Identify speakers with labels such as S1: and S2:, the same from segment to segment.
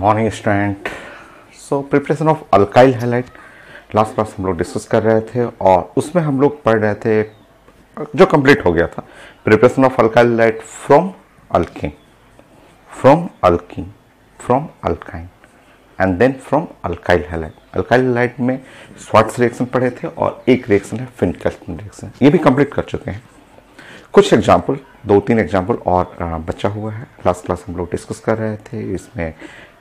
S1: Morning student. So preparation of alkyl halide last class हम लोग discuss कर रहे थे और उसमें हम लोग पढ़ रहे थे जो कंप्लीट हो गया था preparation of alkyl halide from alkene, from alkyne and then from alkyl halide. Alkyl halide में स्वार्ट्ज रिएक्शन पढ़े थे और एक रिएक्शन है फिनकेल्सन रिएक्शन, ये भी कंप्लीट कर चुके हैं। कुछ एग्जाम्पल, 2-3 एग्जाम्पल और बचा हुआ है। लास्ट क्लास हम लोग डिस्कस कर रहे थे, इसमें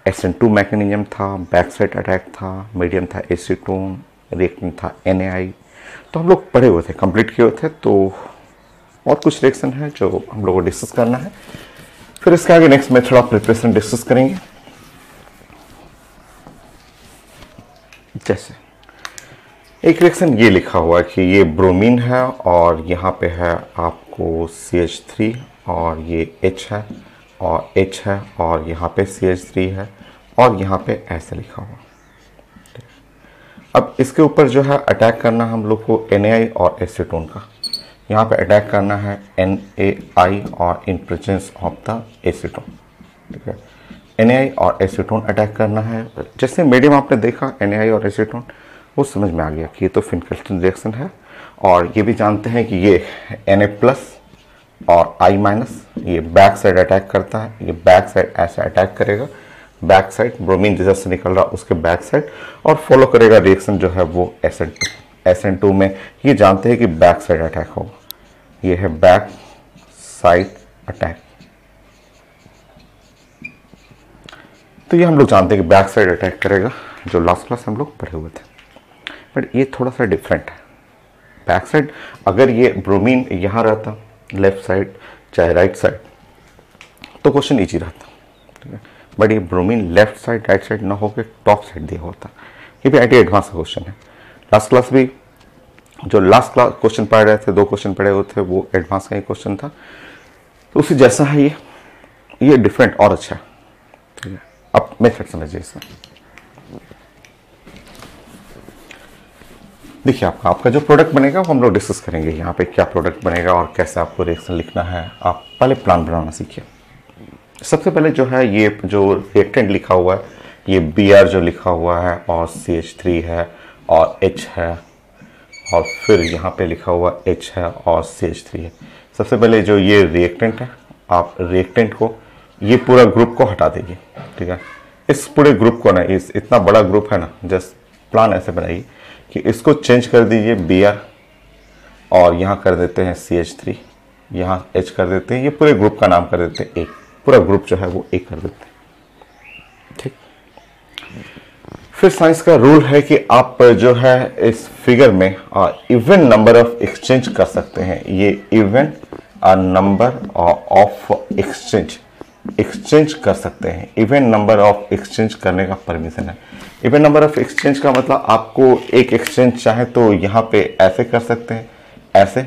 S1: SN2 मैकेनिज्म था, बैक साइड अटैक था, मीडियम था एसीटोन, रिएक्टेंट था NaI। तो हम लोग पढ़े हुए थे, कंप्लीट किए हुए थे। तो और कुछ रिएक्शन है जो हम लोगों को डिस्कस करना है, फिर इसके आगे next method of preparation discuss करेंगे। जैसे एक रिएक्शन ये लिखा हुआ है कि ये ब्रोमीन है और यहाँ पे है आपको CH3 और ये H है और H है और यहाँ पे CH3 है और यहाँ पे ऐसे लिखा हुआ। अब इसके ऊपर जो है अटैक करना हम लोग को NaI और एसीटोन का, यहाँ पे अटैक करना है NaI और in presence of the acetone. ठीक है, NaI और एसीटोन अटैक करना है। जैसे मीडियम आपने देखा NaI और एसीटोन, वो समझ में आ गया कि ये तो फिनकेल्सन रिएक्शन है। और ये भी जानते हैं कि ये Na+ और I- ये बैक साइड अटैक करता है, ये बैक साइड ऐसे अटैक करेगा, बैक साइड ब्रोमीन जिधर से निकल रहा उसके बैक साइड, और फॉलो करेगा रिएक्शन जो है वो SN2 में ये जानते हैं कि बैक साइड अटैक होगा, ये है बैक साइड अटैक। तो ये हम लोग जानते हैं कि बैक साइड अटैक करेगा, जो लास्ट क्लास हम लोग पढ़े हुए थे। बट ये थोड़ा सा डिफरेंट है। बैक साइड अगर ये ब्रोमीन यहाँ रहता लेफ्ट साइड चाहे राइट साइड तो क्वेश्चन इजी रहता, ठीक है। बट ये bromine left side right side ना होकर टॉप साइड दिया होता। ये भी IIT एडवांस का क्वेश्चन है। लास्ट क्लास भी जो लास्ट क्लास क्वेश्चन पढ़ रहे थे, 2 क्वेश्चन पढ़े हुए थे, वो एडवांस का ही क्वेश्चन था। तो उसी जैसा है ये डिफरेंट और अच्छा है, ठीक है। अब मेथड समझिए इसमें। देखिए आपका जो प्रोडक्ट बनेगा वो हम लोग डिस्कस करेंगे। यहाँ पे क्या प्रोडक्ट बनेगा और कैसे आपको रिएक्शन लिखना है, आप पहले प्लान बनाना सीखिए। सबसे पहले जो है ये जो रिएक्टेंट लिखा हुआ है, ये Br जो लिखा हुआ है और CH3 है और H है और फिर यहाँ पे लिखा हुआ H है और CH3 है। सबसे पहले जो ये रिएक्टेंट है, आप रिएक्टेंट को ये पूरा ग्रुप को हटा दीजिए, ठीक है। इस पूरे ग्रुप को ना, इस इतना बड़ा ग्रुप है ना, जस्ट प्लान ऐसे बनाइए कि इसको चेंज कर दीजिए Br और यहाँ कर देते हैं CH3, यहाँ H कर देते हैं, ये पूरे ग्रुप का नाम कर देते हैं एक, पूरा ग्रुप जो है वो एक कर देते हैं, ठीक। फिर साइंस का रूल है कि आप जो है इस फिगर में इवन नंबर ऑफ एक्सचेंज कर सकते हैं। ये इवन नंबर ऑफ एक्सचेंज कर सकते हैं। इवन नंबर ऑफ एक्सचेंज करने का परमिशन है। इवन नंबर ऑफ एक्सचेंज का मतलब आपको एक एक्सचेंज चाहे तो यहाँ पे ऐसे कर सकते हैं, ऐसे,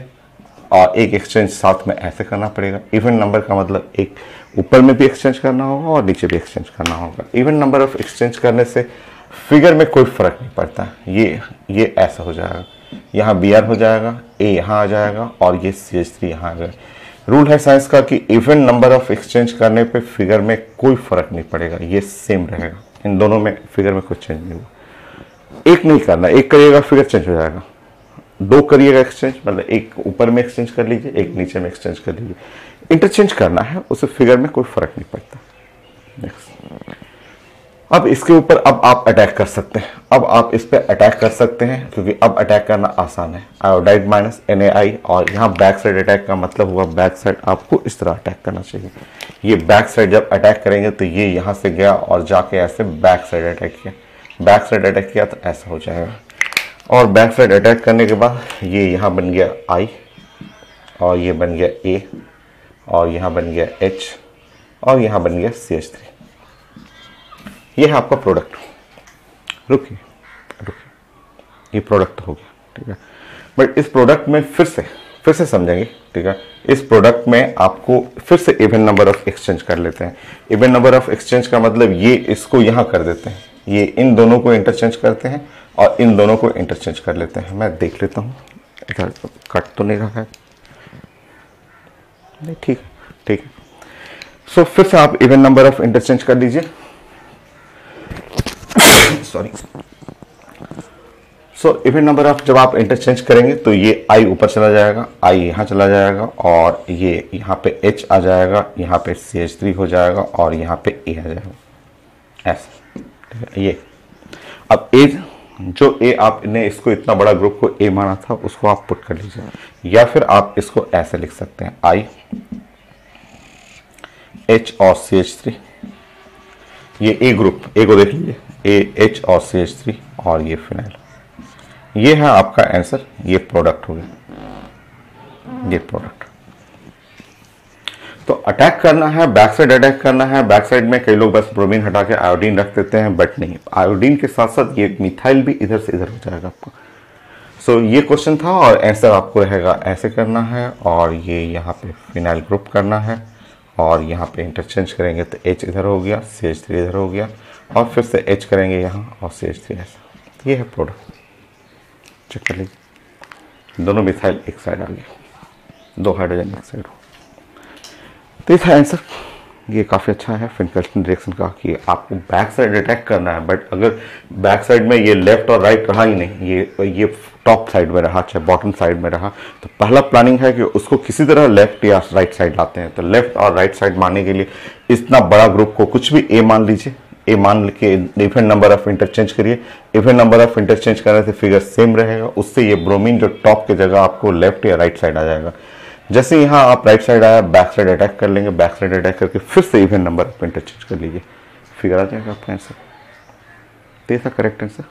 S1: और एक एक्सचेंज साथ में ऐसे करना पड़ेगा। इवन नंबर का मतलब एक ऊपर में भी एक्सचेंज करना होगा और नीचे भी एक्सचेंज करना होगा। इवन नंबर ऑफ एक्सचेंज करने से फिगर में कोई फर्क नहीं पड़ता। ये ऐसा हो जाएगा, यहाँ Br हो जाएगा, A यहाँ आ जाएगा और ये CH3 यहाँ आ जाएगा। रूल है साइंस का कि इवन नंबर ऑफ एक्सचेंज करने पे फिगर में कोई फर्क नहीं पड़ेगा, ये सेम रहेगा। इन दोनों में फिगर में कोई चेंज नहीं होगा। एक नहीं करना, एक करिएगा फिगर चेंज हो जाएगा। 2 करिएगा एक्सचेंज, मतलब एक ऊपर में एक्सचेंज कर लीजिए, एक नीचे में एक्सचेंज कर लीजिए। इंटरचेंज करना है, उससे फिगर में कोई फर्क नहीं पड़ता। नेक्स्ट, अब इसके ऊपर अब आप अटैक कर सकते हैं। अब आप इस पे अटैक कर सकते हैं क्योंकि अब अटैक करना आसान है। आयोडाइड माइनस NaI और यहाँ बैक साइड अटैक का मतलब हुआ बैक साइड आपको इस तरह अटैक करना चाहिए। ये बैक साइड जब अटैक करेंगे तो ये यहाँ से गया और जाके ऐसे बैक साइड अटैक किया। बैक साइड अटैक किया तो ऐसा हो जाएगा। और बैक साइड अटैक करने के बाद ये यहाँ बन गया I और ये बन गया A और यहाँ बन गया H और यहाँ बन गया CH3। ये है आपका प्रोडक्ट। रुकिए, ये प्रोडक्ट हो गया, ठीक है। बट इस प्रोडक्ट में फिर से समझेंगे, ठीक है। इस प्रोडक्ट में आपको फिर से इवन नंबर ऑफ एक्सचेंज कर लेते हैं। इवन नंबर ऑफ एक्सचेंज का मतलब ये इसको यहाँ कर देते हैं, ये इन दोनों को इंटरचेंज करते हैं और इन दोनों को इंटरचेंज कर लेते हैं। मैं देख लेता हूँ इधर कट तो नहीं रहा है, नहीं, ठीक है। सो फिर से आप इवन नंबर ऑफ इंटरचेंज कर लीजिए। Sorry. So even number of जब आप इंटरचेंज करेंगे तो ये I ऊपर चला जाएगा, I यहाँ चला जाएगा और ये यहाँ पे H आ जाएगा, यहाँ पे CH3 हो जाएगा और यहाँ पे A आ जाएगा, ऐसे। ये अब A जो A आपने इसको इतना बड़ा ग्रुप को A माना था उसको आप पुट कर लीजिए, या फिर आप इसको ऐसे लिख सकते हैं I H और CH3, ये A ग्रुप, A को देख लीजिए, A H और CH3 और ये फिनाइल। ये है आपका आंसर, ये प्रोडक्ट हो गया, ये प्रोडक्ट। तो अटैक करना है, बैक साइड अटैक करना है। बैक साइड में कई लोग बस ब्रोमीन हटा के आयोडीन रख देते हैं, बट नहीं, आयोडीन के साथ साथ ये मिथाइल भी इधर से इधर हो जाएगा आपका। सो ये क्वेश्चन था और आंसर आपको रहेगा ऐसे करना है, और ये यहाँ पे फिनाइल ग्रुप करना है और यहाँ पे इंटरचेंज करेंगे तो H इधर हो गया, CH3 इधर हो गया और फिर से H करेंगे यहाँ और CH3 ऐसा। ये है प्रोडक्ट, चेक कर लीजिए, दोनों मिथाइल एक साइड आ गए, दो हाइड्रोजन एक साइड हो। तो ये था आंसर। ये काफ़ी अच्छा है फिनकेल्सन रिएक्शन का कि आपको बैक साइड अटैक करना है, बट अगर बैक साइड में ये लेफ्ट और राइट रहा ही नहीं, ये टॉप साइड में रहा चाहे बॉटम साइड में रहा, तो पहला प्लानिंग है कि उसको किसी तरह लेफ्ट या राइट साइड लाते हैं। तो लेफ्ट और राइट साइड मानने के लिए इतना बड़ा ग्रुप को कुछ भी ए मान लीजिए, ए मान के इवन नंबर ऑफ इंटरचेंज करिए, इवन नंबर ऑफ इंटरचेंज करने से फिगर सेम रहेगा, उससे ये ब्रोमीन जो टॉप की जगह आपको लेफ्ट या राइट साइड आ जाएगा। जैसे यहाँ आप राइट साइड आया, बैक साइड अटैक कर लेंगे, बैक साइड अटैक करके फिर से इवन नंबर ऑफ इंटरचेंज कर लीजिए, फिगर आ जाएगा आपका आंसर। तो ये था correct answer.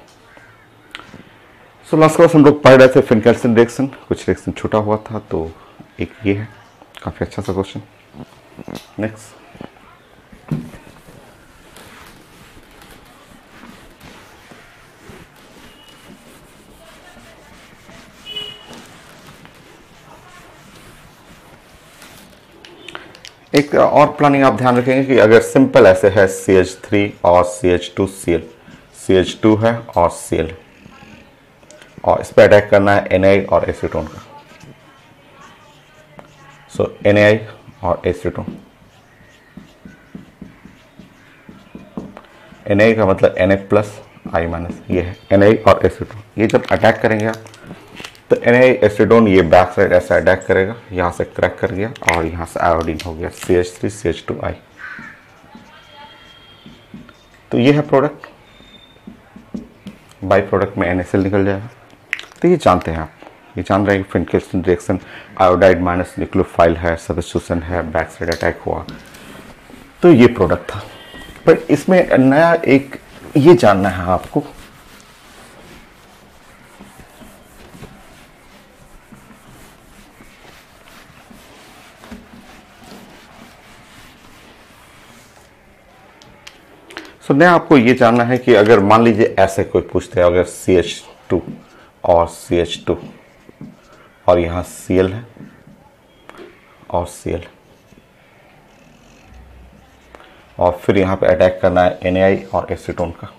S1: So last class हम लोग पढ़ रहे थे फिनकेल्सन रिएक्शन, कुछ रिएक्शन छूटा हुआ था, तो एक ये है, काफ़ी अच्छा सा क्वेश्चन। नेक्स्ट, एक और प्लानिंग आप ध्यान रखेंगे कि अगर सिंपल ऐसे है CH3 और CH2Cl, CH2 है और Cl, और इस पर अटैक करना है Na और एसीटोन का। सो Na और एसीटोन, Na का मतलब Na प्लस I माइनस, ये है Na और एसीटोन। ये जब अटैक करेंगे आप तो Na एसिडोन ये बैक साइड ऐसा अटैक करेगा, यहाँ से क्रैक कर गया और यहाँ से आयोडीन हो गया CH3 CH2I। तो ये है प्रोडक्ट, बाई प्रोडक्ट में NaCl निकल जाएगा। तो ये जानते हैं आप, ये जान रहे हैं कि फिनकेल्सन रिएक्शन आयोडाइड माइनस न्यूक्लियोफाइल है, सब्स्टिट्यूशन है, बैक साइड अटैक हुआ, तो ये प्रोडक्ट था। पर इसमें नया एक ये जानना है आपको, तो नया आपको ये जानना है कि अगर मान लीजिए ऐसे कोई पूछते हैं, अगर CH2 और CH2 और यहाँ Cl है और Cl, और फिर यहाँ पे अटैक करना है Na और एसीटोन का,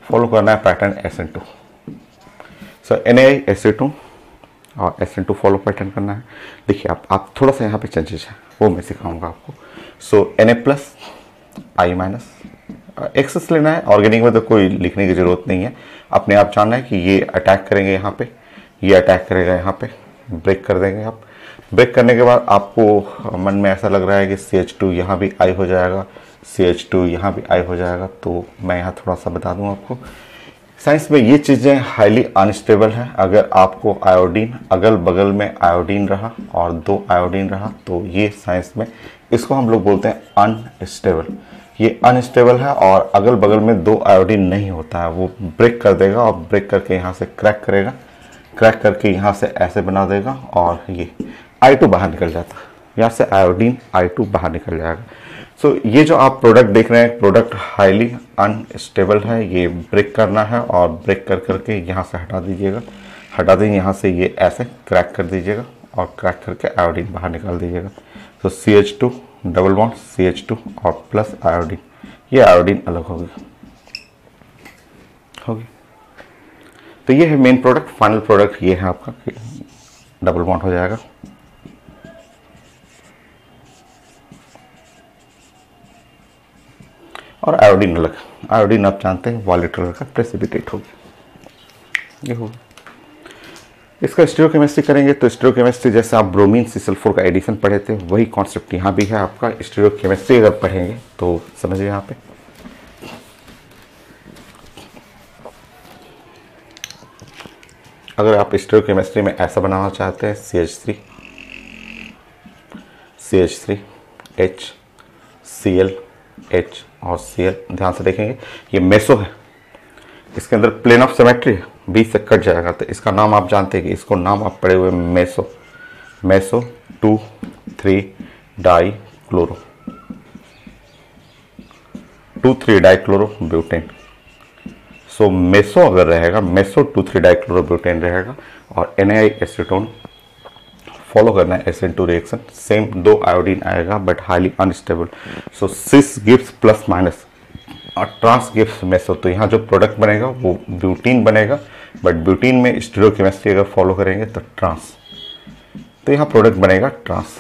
S1: फॉलो करना है पैटर्न SN2। सो Na एसीटोन और SN2 फॉलो पैटर्न करना है। देखिए आप थोड़ा सा यहाँ पे चेंजेस है वो मैं सिखाऊंगा आपको। So Na plus I minus, excess लेना है, ऑर्गेनिक में तो कोई लिखने की ज़रूरत नहीं है, अपने आप जानना है कि ये अटैक करेंगे यहाँ पे, ये अटैक करेगा यहाँ पे, ब्रेक कर देंगे आप। ब्रेक करने के बाद आपको मन में ऐसा लग रहा है कि CH2 यहाँ भी I हो जाएगा, CH2 यहाँ भी I हो जाएगा, तो मैं यहाँ थोड़ा सा बता दूँ आपको, साइंस में ये चीज़ें हाईली अनस्टेबल हैं। अगर आपको आयोडीन अगल बगल में आयोडीन रहा और दो आयोडीन रहा तो ये साइंस में इसको हम लोग बोलते हैं अनस्टेबल। ये अनस्टेबल है और अगल बगल में दो आयोडीन नहीं होता है, वो ब्रेक कर देगा और ब्रेक करके यहाँ से क्रैक करेगा, क्रैक करके यहाँ से ऐसे बना देगा और ये I2 बाहर निकल जाता है, यहाँ से आयोडीन I2 बाहर निकल जाएगा। सो ये जो आप प्रोडक्ट देख रहे हैं, प्रोडक्ट हाईली अनस्टेबल है, ये ब्रेक करना है और ब्रेक कर करके यहाँ से हटा दीजिएगा, हटा देंगे यहाँ से, ये ऐसे क्रैक कर दीजिएगा और क्रैक करके आयोडीन बाहर निकाल दीजिएगा। तो CH2 डबल बॉन्ड CH2 और प्लस आयोडीन, ये आयोडीन अलग होगी। तो ये है मेन प्रोडक्ट, फाइनल प्रोडक्ट ये है आपका, डबल बॉन्ड हो जाएगा। और आयोडीन अलग। आयोडीन आप जानते हैं वायलेट कलर का प्रेसिपिटेट हो गया, ये होगा। इसका स्टीरियोकेमिस्ट्री करेंगे तो स्टीरियोकेमिस्ट्री जैसे आप ब्रोमीन C4 का एडिशन पढ़े थे वही कॉन्सेप्ट यहाँ भी है आपका। स्टीरियोकेमिस्ट्री अगर पढ़ेंगे तो समझिए यहाँ पे अगर आप स्टीरियोकेमिस्ट्री में ऐसा बनाना चाहते हैं CH3 H Cl H और Cl, ध्यान से देखेंगे ये मेसो है, इसके अंदर प्लेन ऑफ सिमेट्री है, बीच से कट जाएगा तो इसका नाम आप जानते हैं कि इसको नाम आप पढ़े हुए meso 2,3 dichloro 2,3 dichloro butane. So meso अगर रहेगा मेसो 2,3 डाई क्लोरो ब्यूटेन रहेगा और NaI एसीटोन फॉलो करना है SN2 रिएक्शन, सेम 2 आयोडीन आएगा but highly unstable. So cis gives plus minus और ट्रांस गिव्स मेसो। तो यहाँ जो प्रोडक्ट बनेगा वो ब्यूटीन बनेगा बट ब्यूटीन में स्टीरियोकेमिस्ट्री अगर फॉलो करेंगे तो ट्रांस, तो यहाँ प्रोडक्ट बनेगा ट्रांस,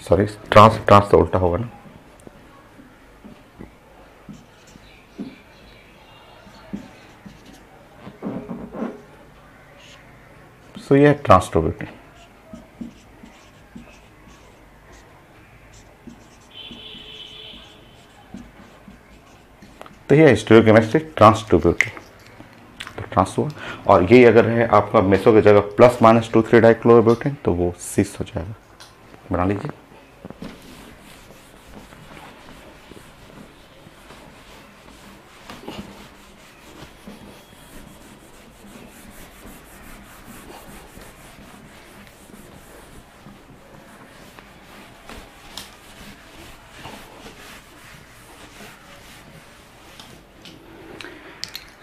S1: सॉरी ट्रांस तो उल्टा होगा ना। सो यह ट्रांस टू ब्यूटीन। तो ये स्टीरियोकेमिस्ट्री ट्रांस टू ब्यूटीन, तो ट्रांस हुआ। और ये अगर है आपका मेसो की जगह plus minus 2,3 dichloro butane तो वो सिस हो जाएगा, बना लीजिए।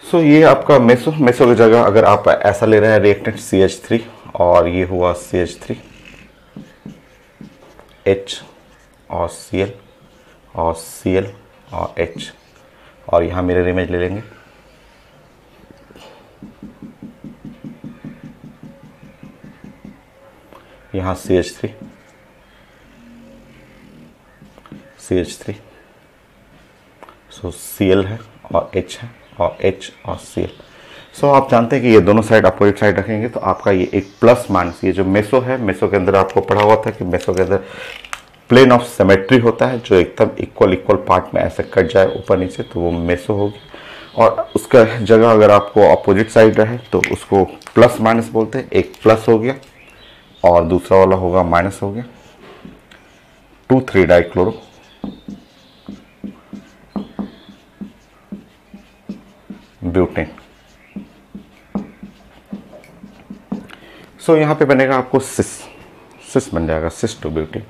S1: सो ये आपका मेसो की जगह अगर आप ऐसा ले रहे हैं रिएक्टेंट CH3 और ये हुआ CH3 H और Cl और Cl और H और यहाँ मिरर इमेज ले लेंगे। यहाँ CH3 सो Cl है और H है और H और Cl। सो आप जानते हैं कि ये दोनों साइड अपोजिट साइड रखेंगे तो आपका ये एक प्लस माइनस, ये जो मेसो है मेसो के अंदर आपको पढ़ा हुआ था कि मेसो के अंदर प्लेन ऑफ सिमेट्री होता है जो एकदम इक्वल पार्ट में ऐसे कट जाए ऊपर नीचे तो वो मेसो होगी। और उसका जगह अगर आपको अपोजिट साइड रहे तो उसको प्लस माइनस बोलते हैं, एक प्लस हो गया और दूसरा वाला होगा माइनस हो गया। 2,3 डाई क्लोरो ब्यूटेन। सो यहाँ पे बनेगा आपको सिस बन जाएगा, cis two butane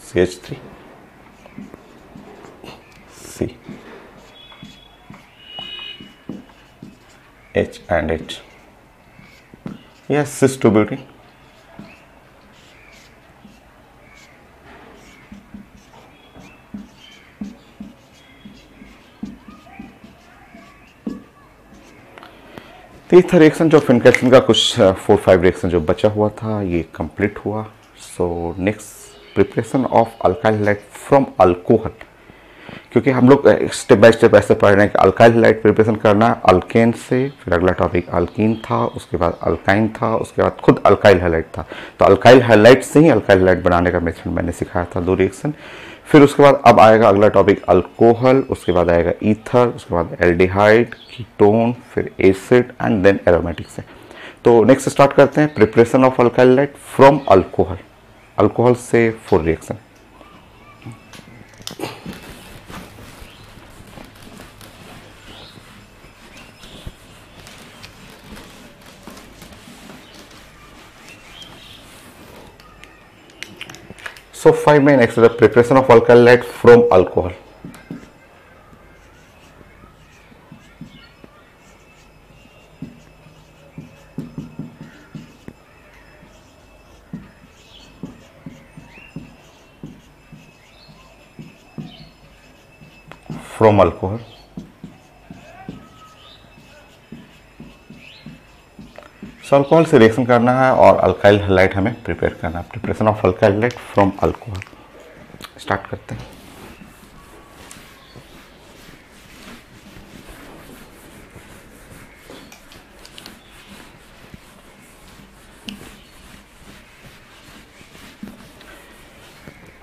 S1: CH3 C H and H, यह सिस टू ब्यूटेन। तो ये था रिएक्शन जो फिनकेल्सन का कुछ 4-5 रिएक्शन जो बचा हुआ था ये कंप्लीट हुआ। So next preparation of alkyl halide from alcohol, क्योंकि हम लोग स्टेप बाय स्टेप ऐसे पढ़ रहे हैं कि अल्काइल हैलाइड प्रिपरेशन करना है अल्केन से, फिर अगला टॉपिक अल्कीन था, उसके बाद अल्काइन था, उसके बाद खुद अल्काइल हैलाइड था। तो अल्काइल हैलाइड से ही अल्काइल हैलाइड बनाने का मेथड मैंने सिखाया था 2 रिएक्शन। फिर उसके बाद अब आएगा अगला टॉपिक अल्कोहल, उसके बाद आएगा ईथर, उसके बाद एल्डिहाइड, कीटोन, फिर एसिड एंड देन एरोमेटिक से। तो नेक्स्ट स्टार्ट करते हैं preparation of alkyl halide from alcohol, alcohol से 4 reaction. So 5 main next is the preparation of alkyl halide from alcohol. From alcohol. So alcohol से reaction करना है और अल्काइल हैलाइड हमें प्रिपेयर करना है। Preparation of alkyl halide from alcohol start करते हैं।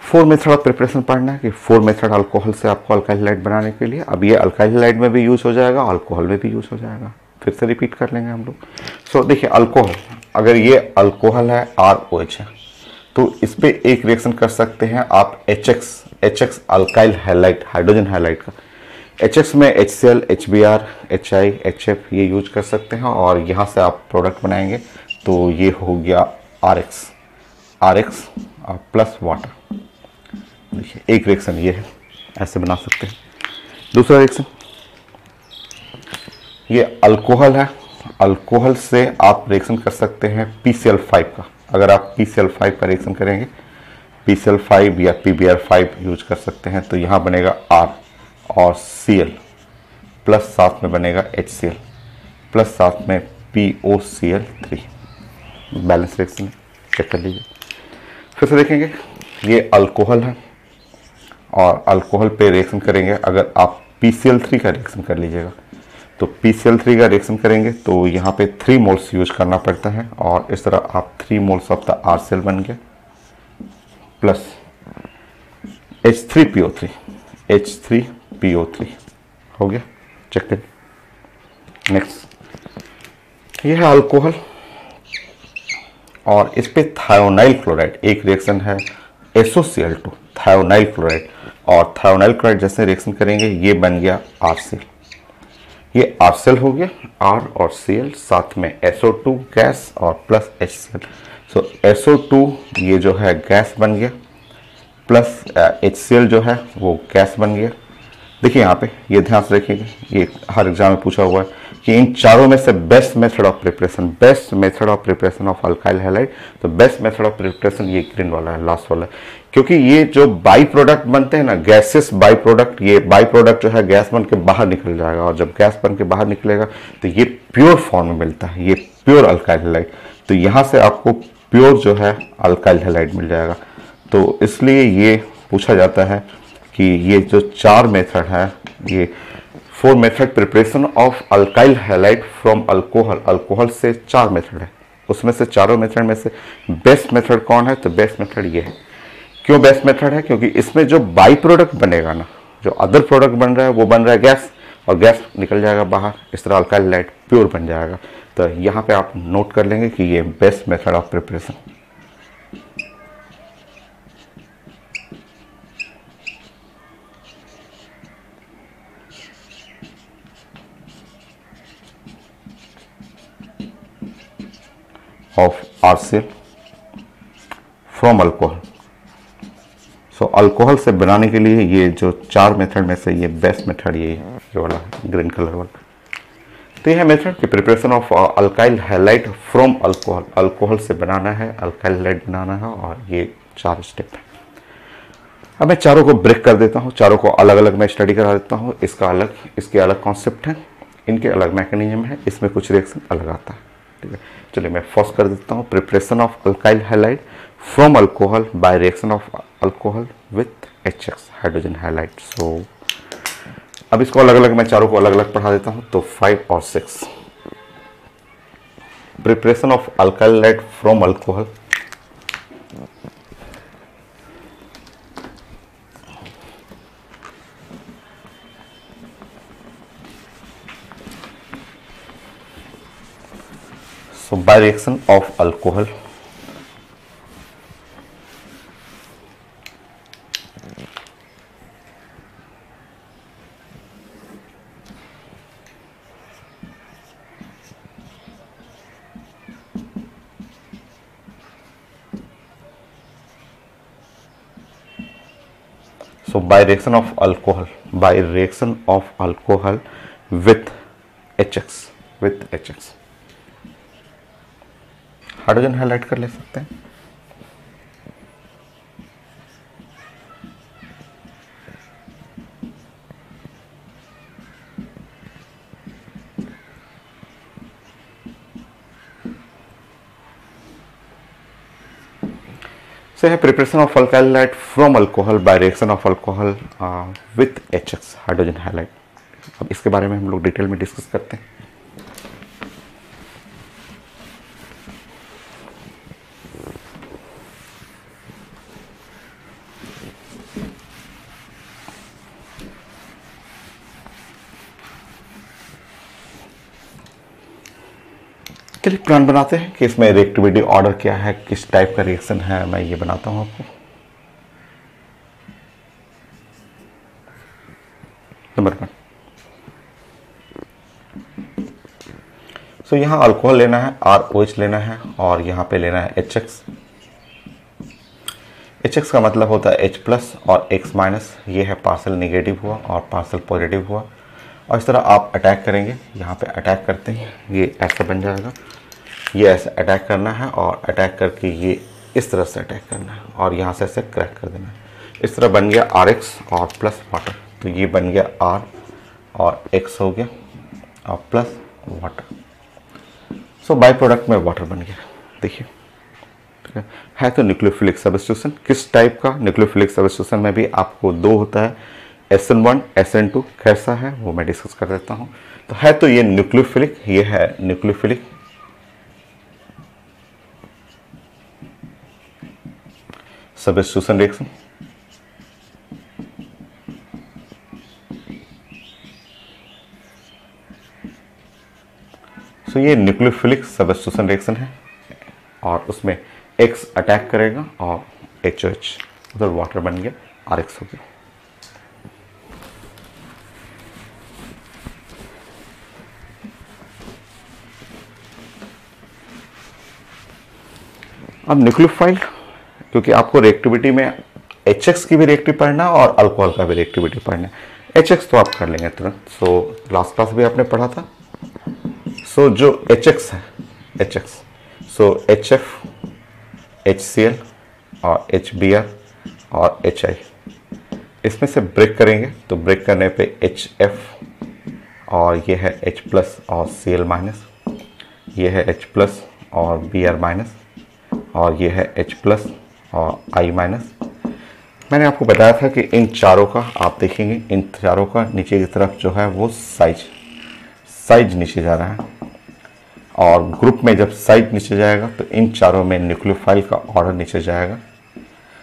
S1: फोर मेथड ऑफ प्रिपरेशन पढ़ना है कि फोर मेथड अल्कोहल से आपको अल्काइल हैलाइड बनाने के लिए। अब ये अल्काइल हैलाइड में भी यूज हो जाएगा, अल्कोहल में भी यूज हो जाएगा। फिर से रिपीट कर लेंगे हम लोग। सो देखिए, अल्कोहल, अगर ये अल्कोहल है ROH है, तो इस पे एक रिएक्शन कर सकते हैं आप HX alkyl halide, hydrogen halide का। HX में HCl, HBr, HI, HF ये यूज कर सकते हैं और यहाँ से आप प्रोडक्ट बनाएंगे तो ये हो गया RX प्लस वाटर। देखिए, एक रिएक्शन ये है, ऐसे बना सकते हैं। दूसरा रिएक्शन, ये अल्कोहल है, अल्कोहल से आप रिएक्शन कर सकते हैं PCl5 का। अगर आप PCl5 का रिएक्शन करेंगे, PCl5 या PBr5 यूज कर सकते हैं, तो यहाँ बनेगा R और Cl प्लस साथ में बनेगा HCl प्लस साथ में POCl3। बैलेंस रिएक्शन चेक कर लीजिए। फिर से देखेंगे, ये अल्कोहल है और अल्कोहल पे रिएक्शन करेंगे। अगर आप PCl3 का रिएक्शन कर लीजिएगा, तो PCl3 का रिएक्शन करेंगे तो यहाँ पे 3 मोल्स यूज करना पड़ता है और इस तरह आप 3 मोल्स ऑफ द RCl बन गया प्लस H3PO3 हो गया। चेक करिए। नेक्स्ट, ये है अल्कोहल और इस पे थायोनाइल क्लोराइड, एक रिएक्शन है SOCl2 थायोनाइल क्लोराइड, और थायोनाइल क्लोराइड जैसे रिएक्शन करेंगे ये बन गया RCl। ये RCl हो गया, R और Cl साथ में SO2 गैस और प्लस HCl। सो SO2 ये जो है गैस बन गया प्लस HCl जो है वो गैस बन गया। देखिए यहाँ पे ये ध्यान से रखिएगा, ये हर एग्जाम में पूछा हुआ है कि इन चारों में से best method of preparation of alkyl halide, तो बेस्ट मेथड ऑफ प्रिपरेशन ये ग्रीन वाला है, लास्ट वाला है। क्योंकि ये जो बाई प्रोडक्ट बनते हैं ना, गैसेस बाई प्रोडक्ट, ये बाई प्रोडक्ट जो है गैस बन के बाहर निकल जाएगा और जब गैस बन के बाहर निकलेगा तो ये प्योर फॉर्म में मिलता है, ये प्योर अल्काइल हैलाइड। तो यहाँ से आपको प्योर जो है अल्काइल हैलाइड मिल जाएगा। तो इसलिए ये पूछा जाता है कि ये जो 4 मेथड है, ये 4 method preparation of alkyl halide from alcohol, alcohol से 4 मेथड है, उसमें से चारों मेथड में से बेस्ट मेथड कौन है, तो बेस्ट मेथड ये है। क्यों बेस्ट मेथड है? क्योंकि इसमें जो बाई प्रोडक्ट बनेगा ना, जो अदर प्रोडक्ट बन रहा है वो बन रहा है गैस, और गैस निकल जाएगा बाहर, इस तरह अल्काइल हैलाइड प्योर बन जाएगा। तो यहाँ पे आप नोट कर लेंगे कि ये best method of preparation. Of RCl from alcohol. So alcohol से बनाने के लिए ये जो 4 मेथड में से ये बेस्ट मेथड ये वाला ग्रीन कलर वाला। तो यह है मेथड की preparation of alkyl halide from alcohol, alcohol से बनाना है, अल्काइल हैलाइड बनाना है, और ये 4 स्टेप है। अब मैं चारों को ब्रेक कर देता हूँ, चारों को अलग अलग मैं स्टडी करा देता हूँ। इसका अलग, इसके अलग कॉन्सेप्ट है, इनके अलग मैकेनिज्म है, इसमें कुछ रिएक्शन अलग आता है। ठीक है, चलिए मैं फर्स्ट कर देता हूँ। Preparation of alkyl halide from alcohol by reaction of alcohol with HX hydrogen halide. So अब इसको अलग अलग, मैं चारों को अलग अलग पढ़ा देता हूँ। तो 5 और 6, preparation of alkyl halide from alcohol so by reaction of alcohol by reaction of alcohol with HX hydrogen highlight कर ले सकते हैं। So here preparation of alkyl halide from alcohol by reaction of alcohol with HX hydrogen halide. अब इसके बारे में हम लोग डिटेल में डिस्कस करते हैं। चलिए प्लान बनाते हैं कि इसमें रिएक्टिविटी ऑर्डर क्या है, किस टाइप का रिएक्शन है, मैं ये बनाता हूं आपको। नंबर 1, सो यहां अल्कोहल लेना है, ROH लेना है और यहां पे लेना है HX। HX का मतलब होता है H प्लस और X माइनस, ये है पार्सल नेगेटिव हुआ और पार्सल पॉजिटिव हुआ। और इस तरह आप अटैक करेंगे, यहाँ पे अटैक करते हैं, ये ऐसा बन जाएगा, ये ऐसे अटैक करना है और अटैक करके ये इस तरह से अटैक करना है और यहाँ से ऐसे क्रैक कर देना है। इस तरह बन गया RX और प्लस वाटर, तो ये बन गया R और X हो गया और plus water. So by product में वाटर बन गया। देखिए ठीक है तो न्यूक्लियोफिलिक सब्स्टिट्यूशन किस टाइप का, न्यूक्लियोफिलिक सब्स्टिट्यूशन में भी आपको 2 होता है, SN1 SN2 कैसा है वो मैं डिस्कस कर देता हूँ। तो है तो ये न्यूक्लियोफिलिक, ये है न्यूक्लियोफिलिक सब्स्टिट्यूशन रिएक्शन। सो ये न्यूक्लियोफिलिक सब्स्टिट्यूशन रिएक्शन है और उसमें X अटैक करेगा और HOH उधर वाटर बन गया, RX हो गया। अब न्यूक्लियोफाइल, क्योंकि आपको रिएक्टिविटी में HX की भी रिएक्टिव पढ़ना है और अल्कोहल का भी रिएक्टिविटी पढ़ना है। HX तो आप कर लेंगे तुरंत, सो लास्ट क्लास भी आपने पढ़ा था। सो जो HX है, HX सो HF HCl और HBr और HI, इसमें से ब्रेक करेंगे तो ब्रेक करने पे HF और ये है H प्लस और Cl माइनस, ये है H प्लस और Br माइनस और ये है H प्लस और I माइनस। मैंने आपको बताया था कि इन चारों का आप देखेंगे, इन चारों का नीचे की तरफ जो है वो साइज नीचे जा रहा है और ग्रुप में जब साइज नीचे जाएगा तो इन चारों में न्यूक्लियोफाइल का ऑर्डर नीचे जाएगा।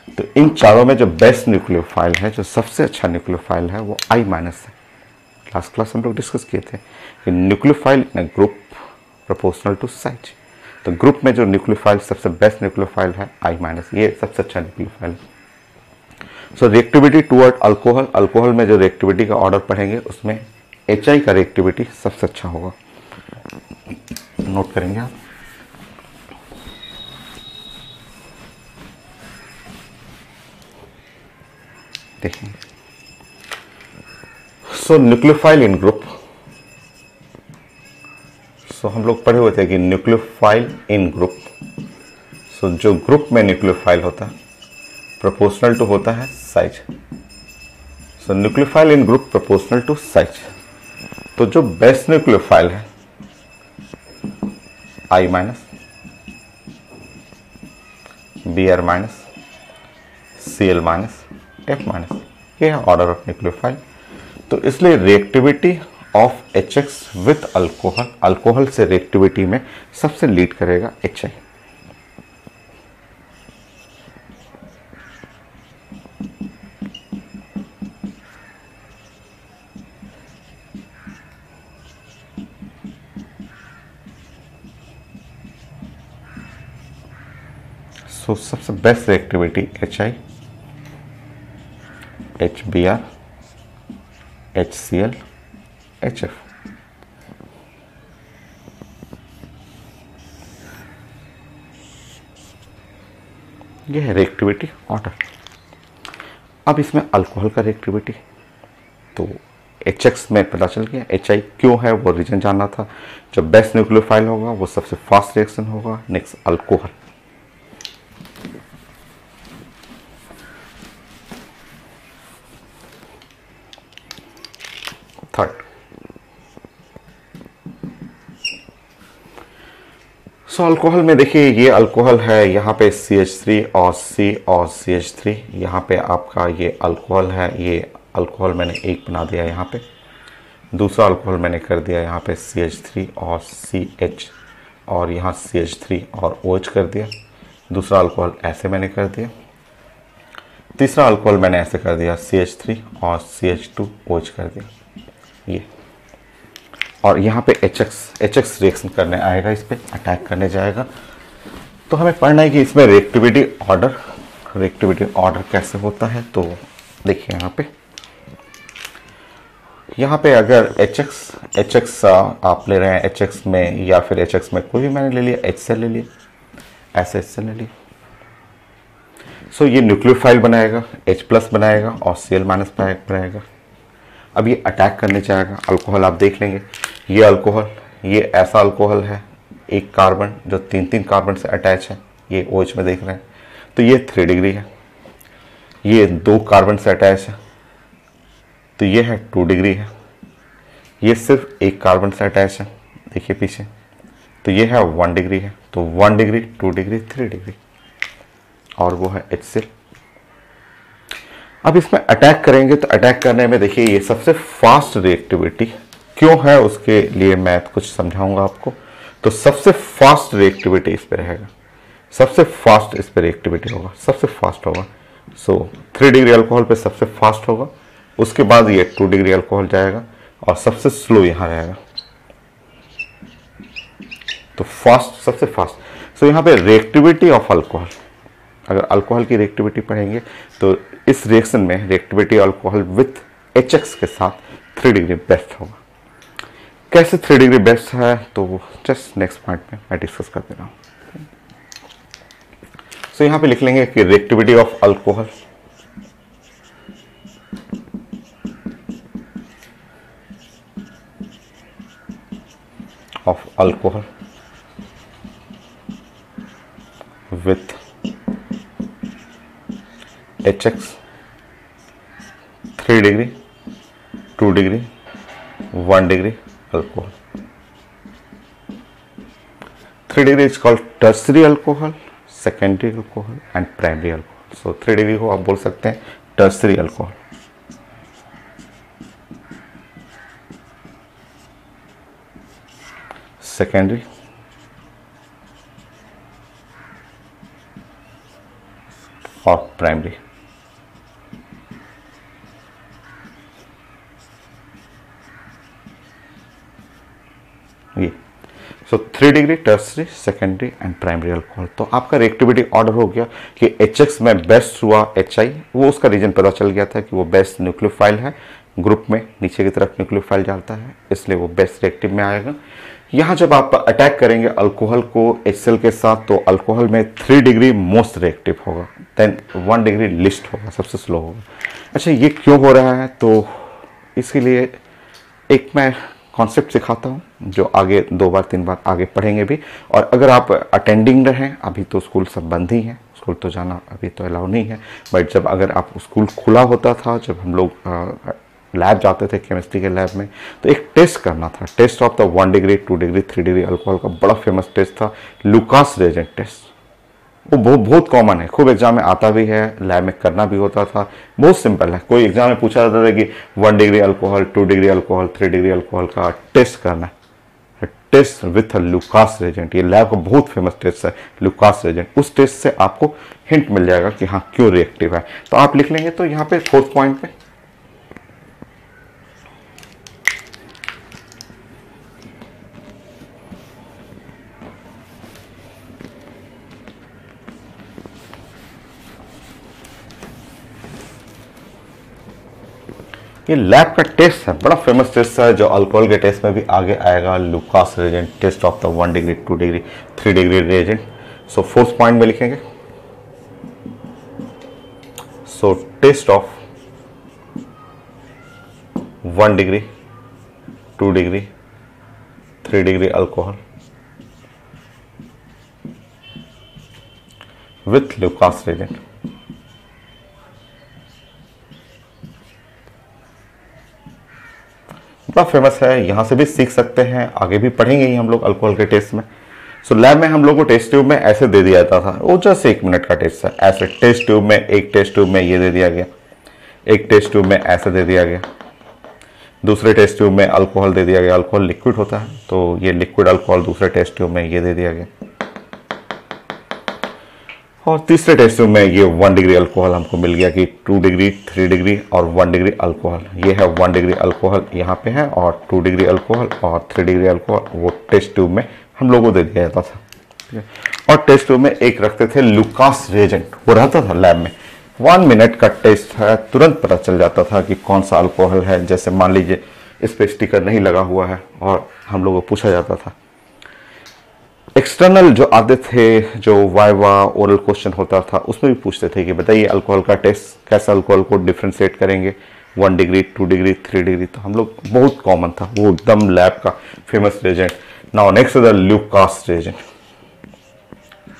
S1: तो इन चारों में जो बेस्ट न्यूक्लियोफाइल है, जो सबसे अच्छा न्यूक्लियोफाइल है वो I माइनस है। लास्ट क्लास हम लोग डिस्कस किए थे कि nucleophile in group proportional to size. तो ग्रुप में जो न्यूक्लियोफाइल सबसे बेस्ट न्यूक्लियोफाइल है I माइनस, ये सबसे अच्छा न्यूक्लियोफाइल है। So reactivity toward alcohol, alcohol में जो रिएक्टिविटी का ऑर्डर पढ़ेंगे उसमें HI का रिएक्टिविटी सबसे अच्छा होगा, नोट करेंगे आप। देखेंगे सो न्यूक्लियोफाइल इन ग्रुप, सो हम लोग पढ़े हुए थे कि न्यूक्लियोफाइल इन ग्रुप, सो जो ग्रुप में न्यूक्लियोफाइल होता है प्रोपोर्शनल टू होता है size. So nucleophile in group proportional to size. तो जो बेस्ट न्यूक्लियोफाइल है I minus, Br minus, Cl minus, F minus, ये है ऑर्डर ऑफ न्यूक्लियोफाइल। तो इसलिए reactivity of HX with alcohol, alcohol से रिएक्टिविटी में सबसे लीड करेगा HI। सो सबसे best reactivity HI, HBr, HCl, HF। यह है रिएक्टिविटी ऑर्डर। अब इसमें अल्कोहल का रिएक्टिविटी, तो HX में पता चल गया, HI क्यों है वो रीजन जानना था। जो बेस्ट न्यूक्लियोफाइल होगा वो सबसे फास्ट रिएक्शन होगा। Next alcohol, third. So alcohol में देखिए ये अल्कोहल है, यहाँ पे CH3 और C और CH3, यहाँ पे आपका ये अल्कोहल है, ये अल्कोहल मैंने एक बना दिया यहाँ पे, दूसरा अल्कोहल मैंने कर दिया यहाँ पे CH3 और CH, और यहाँ CH3 और OH कर दिया, दूसरा अल्कोहल ऐसे मैंने कर दिया, तीसरा अल्कोहल मैंने ऐसे कर दिया CH3 और CH2 OH कर दिया ये, और यहाँ पे HX रिएक्शन करने आएगा, इस पर अटैक करने जाएगा। तो हमें पढ़ना है कि इसमें रिएक्टिविटी ऑर्डर कैसे होता है। तो देखिए यहाँ पे अगर HX आप ले रहे हैं HX में, या फिर HX में कोई भी मैंने ले लिया, H से ले लिया, ऐसे से ले लिया, सो ये न्यूक्लियोफाइल बनाएगा, H+ बनाएगा और Cl- बनाएगा। अब ये अटैक करने जाएगा। अल्कोहल आप देख लेंगे, ये अल्कोहल, ये ऐसा अल्कोहल है, एक कार्बन जो 3 कार्बन से अटैच है, ये OH में देख रहे हैं, तो ये 3 डिग्री है। ये 2 कार्बन से अटैच है, तो ये है 2 डिग्री है। ये सिर्फ एक कार्बन से अटैच है, देखिए पीछे, तो ये है 1 डिग्री है। तो 1 डिग्री, 2 डिग्री, 3 डिग्री, और वो है HCl। अब इसमें अटैक करेंगे तो अटैक करने में देखिए ये सबसे फास्ट रिएक्टिविटी क्यों है, उसके लिए मैं कुछ समझाऊंगा आपको। तो सबसे फास्ट रिएक्टिविटी इस पे रहेगा, सबसे फास्ट इस पे रिएक्टिविटी होगा, सबसे फास्ट होगा। सो 3 डिग्री अल्कोहल पे सबसे फास्ट होगा, उसके बाद ये 2 डिग्री अल्कोहल जाएगा, और सबसे स्लो यहाँ रहेगा। तो फास्ट, सबसे फास्ट। सो यहाँ पे रिएक्टिविटी ऑफ अल्कोहल, अगर अल्कोहल की रिएक्टिविटी पढ़ेंगे तो इस रिएक्शन में रिएक्टिविटी अल्कोहल विथ HX के साथ 3 डिग्री बेस्ट होगा। कैसे 3 डिग्री बेस्ट है, तो जस्ट नेक्स्ट पॉइंट में मैं डिस्कस कर दे रहा हूँ। सो यहाँ पे लिख लेंगे कि reactivity of alcohol with HX 3 degree, 2 degree, 1 degree alcohol. 3 degree is called tertiary alcohol, secondary alcohol and primary alcohol. So 3 degree को आप बोल सकते हैं टर्सरी अल्कोहल। सेकेंडरी और प्राइमरी। ये सो 3 degree, tertiary, secondary and primary alcohol. तो आपका reactivity order हो गया कि HX में बेस्ट हुआ HI, वो उसका रीजन पता चल गया था कि वो बेस्ट न्यूक्लियोफाइल है, ग्रुप में नीचे की तरफ न्यूक्लियोफाइल जाता है, इसलिए वो बेस्ट रिएक्टिव में आएगा। यहाँ जब आप अटैक करेंगे अल्कोहल को HCl के साथ, तो अल्कोहल में 3 डिग्री मोस्ट रिएक्टिव होगा, देन 1 डिग्री लिस्ट होगा, सबसे स्लो होगा। अच्छा, ये क्यों हो रहा है, तो इसके लिए एक मैं कॉन्सेप्ट सिखाता हूँ जो आगे 2 बार 3 बार आगे पढ़ेंगे भी। और अगर आप अटेंडिंग रहें, अभी तो स्कूल सब बंद ही हैं, स्कूल तो जाना अभी तो अलाउ नहीं है, बट जब अगर आप स्कूल खुला होता था, जब हम लोग लैब जाते थे केमिस्ट्री के लैब में, तो एक टेस्ट करना था, test of the 1 degree, 2 degree, 3 degree alcohol का बड़ा फेमस टेस्ट था, लुकास रिएजेंट टेस्ट। वो बहुत कॉमन है, खूब एग्जाम में आता भी है, लैब में करना भी होता था, बहुत सिंपल है। कोई एग्जाम में पूछा जाता था कि 1 degree alcohol, 2 degree alcohol, 3 degree alcohol का टेस्ट करना है, टेस्ट विथ लुकास रिएजेंट। ये लैब का बहुत फेमस टेस्ट है, लुकास रिएजेंट। उस टेस्ट से आपको हिंट मिल जाएगा कि हाँ क्यों रिएक्टिव है। तो आप लिख लेंगे, तो यहाँ पे 4th पॉइंट पे ये लैब का टेस्ट है, बड़ा फेमस टेस्ट है, जो अल्कोहल के टेस्ट में भी आगे आएगा, Lucas reagent, test of the 1 degree, 2 degree, 3 degree reagent. So 4th point में लिखेंगे, so test of 1 degree, 2 degree, 3 degree alcohol with Lucas reagent. बड़ा फेमस है, यहाँ से भी सीख सकते हैं, आगे भी पढ़ेंगे ही हम लोग अल्कोहल के टेस्ट में। सो लैब में हम लोग को टेस्ट ट्यूब में ऐसे दे दिया जाता था, वो जस्ट 1 मिनट का टेस्ट था। ऐसे टेस्ट ट्यूब में, एक टेस्ट ट्यूब में ये दे दिया गया, एक टेस्ट ट्यूब में ऐसे दे दिया गया, दूसरे टेस्ट ट्यूब में अल्कोहल दे दिया गया। अल्कोहल लिक्विड होता है, तो ये लिक्विड अल्कोहल दूसरे टेस्ट ट्यूब में ये दे दिया गया, और तीसरे टेस्ट ट्यूब में ये 1 डिग्री अल्कोहल हमको मिल गया कि 2 डिग्री, 3 डिग्री और 1 डिग्री अल्कोहल। ये है 1 डिग्री अल्कोहल यहाँ पे है, और 2 डिग्री अल्कोहल और 3 डिग्री अल्कोहल वो टेस्ट ट्यूब में हम लोगों को दे दिया जाता था, ठीक है। और टेस्ट ट्यूब में एक रखते थे लुकास रिएजेंट, वो रहता था लैब में। 1 मिनट का टेस्ट है, तुरंत पता चल जाता था कि कौन सा अल्कोहल है। जैसे मान लीजिए इस पे स्टिकर नहीं लगा हुआ है और हम लोगों को पूछा जाता था। एक्सटर्नल जो आते थे, जो वाइवा ओरल क्वेश्चन होता था, उसमें भी पूछते थे कि बताइए अल्कोहल का टेस्ट कैसा, अल्कोहल को डिफ्रेंशिएट करेंगे 1 डिग्री, 2 डिग्री, 3 डिग्री। तो हम लोग बहुत कॉमन था, वो एकदम लैब का famous reagent. Now next is the Lucas reagent.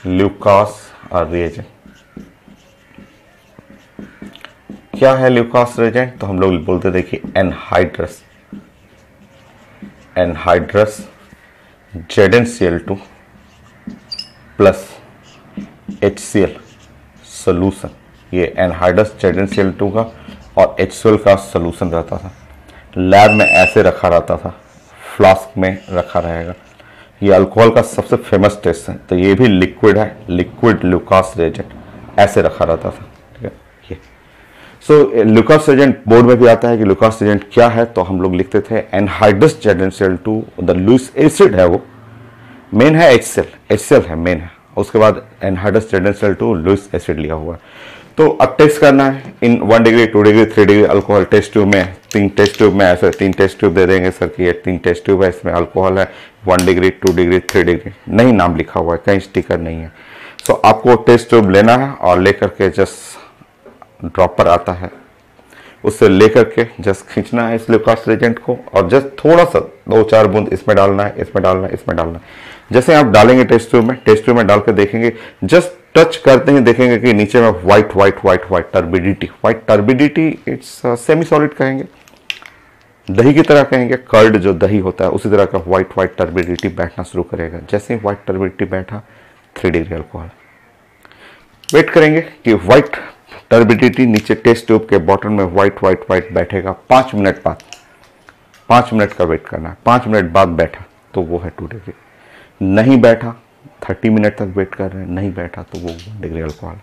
S1: Lucas reagent क्या है? ल्यूकास रिएजेंट तो हम लोग बोलते थे कि anhydrous, anhydrous ZnCl2 plus HCl solution. ये एनहाइड्रस ZnCl2 का और HCl का सोल्यूशन रहता था। लैब में ऐसे रखा रहता था, फ्लास्क में रखा रहेगा। ये अल्कोहल का सबसे फेमस टेस्ट है, तो ये भी लिक्विड है, लिक्विड ल्यूकास रिएजेंट ऐसे रखा रहता था, ठीक है। ये सो ल्यूकास रिएजेंट बोर्ड में भी आता है कि ल्यूकास रिएजेंट क्या है, तो हम लोग लिखते थे anhydrous ZnCl2, the Lewis acid है, वो मेन है HCl है मेन है, उसके बाद एनहाइड्रस ZnCl2 लुईस एसिड लिया हुआ है। तो अब टेस्ट करना है इन 1 degree, 2 degree, 3 degree alcohol test tube में। 3 टेस्ट ट्यूब में ऐसे 3 टेस्ट ट्यूब दे देंगे सर कि ये 3 टेस्ट ट्यूब है, इसमें अल्कोहल है 1 डिग्री, 2 डिग्री, 3 डिग्री, नहीं नाम लिखा हुआ है, कहीं स्टिकर नहीं है। सो आपको टेस्ट ट्यूब लेना है और लेकर के जस्ट ड्रॉपर आता है, उससे लेकर के जस्ट खींचना है इस ल्यूकास रिएजेंट को, और जस्ट थोड़ा सा 2-4 बूंद इसमें डालना है, इसमें डालना है, इसमें डालना है। जैसे आप डालेंगे टेस्ट ट्यूब में डाल के देखेंगे, जस्ट टच करते ही देखेंगे कि नीचे में white white white white turbidity, white turbidity it's semi solid कहेंगे, दही की तरह कहेंगे, कर्ड जो दही होता है उसी तरह का व्हाइट व्हाइट टर्बिडिटी बैठना शुरू करेगा। जैसे ही व्हाइट टर्बिडिटी बैठा, 3 डिग्री अल्कोहल। वेट करेंगे कि व्हाइट टर्बिडिटी नीचे टेस्ट ट्यूब के बॉटम में व्हाइट व्हाइट व्हाइट बैठेगा। 5 मिनट बाद, 5 मिनट का वेट करना है। 5 मिनट बाद बैठा तो वो है 2 डिग्री, नहीं बैठा 30 मिनट तक वेट कर रहे हैं, नहीं बैठा तो वो 1 डिग्री अल्कोहल।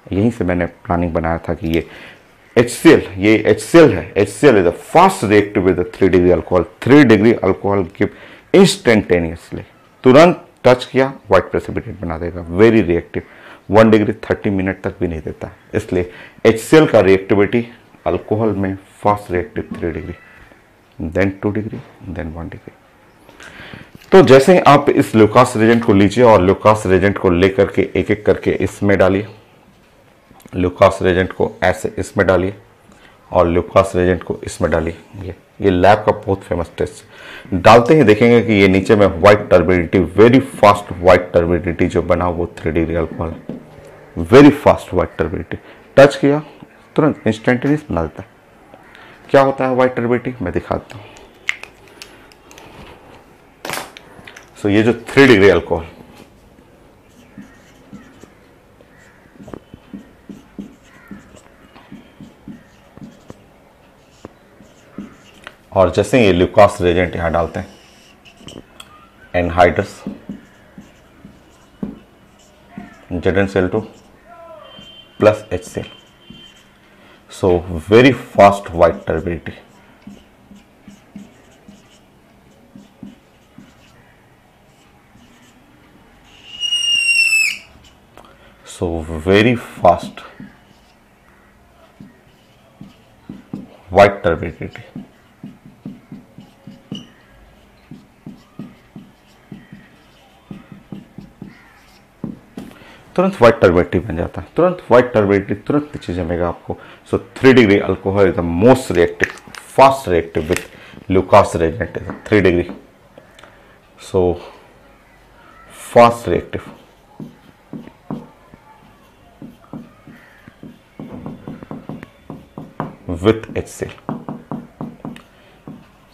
S1: यहीं से मैंने प्लानिंग बनाया था कि ये HCl, ये HCl है, HCl is a fast reactive with 3 degree alcohol. 3 degree alcohol give instantaneously, तुरंत टच किया व्हाइट प्रेसिपिटेट बना देगा, वेरी रिएक्टिव। 1 डिग्री 30 मिनट तक भी नहीं देता, इसलिए HCl का रिएक्टिविटी अल्कोहल में fast reactive 3 degree, then 2 degree, then 1 degree. तो जैसे ही आप इस ल्यूकास रिएजेंट को लीजिए और ल्यूकास रिएजेंट को लेकर के एक एक करके इसमें डालिए, ल्यूकास रिएजेंट को ऐसे इसमें डालिए और ल्यूकास रिएजेंट को इसमें डालिए। ये लैब का बहुत फेमस टेस्ट। डालते ही देखेंगे कि ये नीचे में white turbidity, very fast white turbidity जो बना वो 3 degree alcohol, very fast white turbidity. Touch किया तुरंत इंस्टेंटेनियस बना देता है। क्या होता है व्हाइट टर्बिडिटी, मैं दिखाता हूँ। सो ये जो 3 डिग्री अल्कोहल, और जैसे ये ल्यूकास रिएजेंट यहां डालते हैं, anhydrous ZnCl2 plus HCl, so very fast white turbidity. So very fast white turbidity। तुरंत व्हाइट टर्बिडिटी बन जाता है, तुरंत व्हाइट टर्बिडिटी तुरंत नीचे जमेगा आपको। सो 3 degree alcohol is the most reactive, fast reactive with Lucas reagent is 3 degree. So fast reactive with HCl।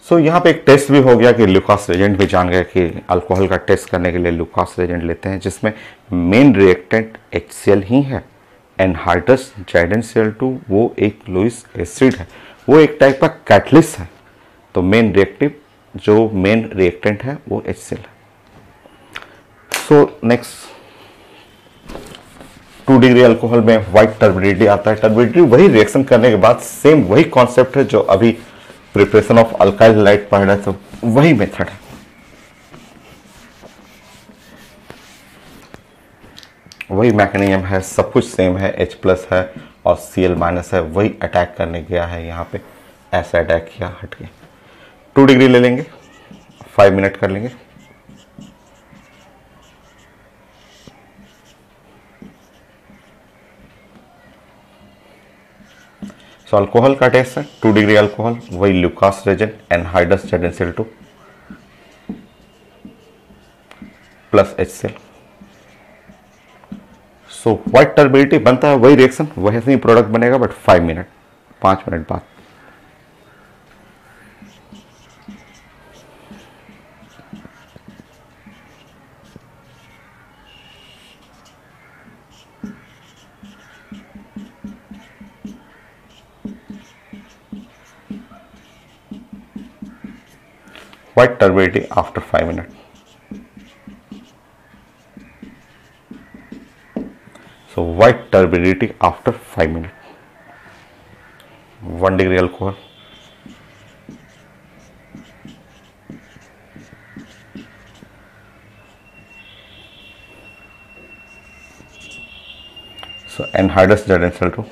S1: सो यहाँ पे एक टेस्ट भी हो गया कि लुकास रेजेंट भी जान गए कि अल्कोहल का टेस्ट करने के लिए लुकास रेजेंट लेते हैं, जिसमें मेन रिएक्टेंट HCl ही है। एनहाइड्रस जाइडेंट Cl2 वो एक लुईस एसिड है, वो एक टाइप का कैटलिस्ट है। तो मेन रिएक्टेंट है वो HCl है। सो नेक्स्ट 2 डिग्री अल्कोहल में व्हाइट टर्बिडिटी आता है। टर्बिडिटी वही रिएक्शन करने के बाद सेम वही कॉन्सेप्ट है जो अभी प्रिपरेशन ऑफ अल्काइल लाइट पढ़ रहे थे, वही मेथड है। वही मैकेनिज्म है, सब कुछ सेम है। H+ है और Cl- है, वही अटैक करने गया है। यहाँ पे ऐसा अटैक किया, हट गया। 2 डिग्री ले लेंगे, 5 मिनट कर लेंगे। सो अल्कोहल का टेस्ट है 2 डिग्री अल्कोहल, वही लुकास रेजेंट एनहाइड्रस जाइडेंट Cl2 plus HCl। So white turbidity बनता है, वही रिएक्शन, वही ही प्रोडक्ट बनेगा, बट 5 मिनट 5 मिनट बाद। White turbidity after 5 minutes. So white turbidity after 5 minutes. 1 degree alcohol. So anhydrous jadeite Cl2.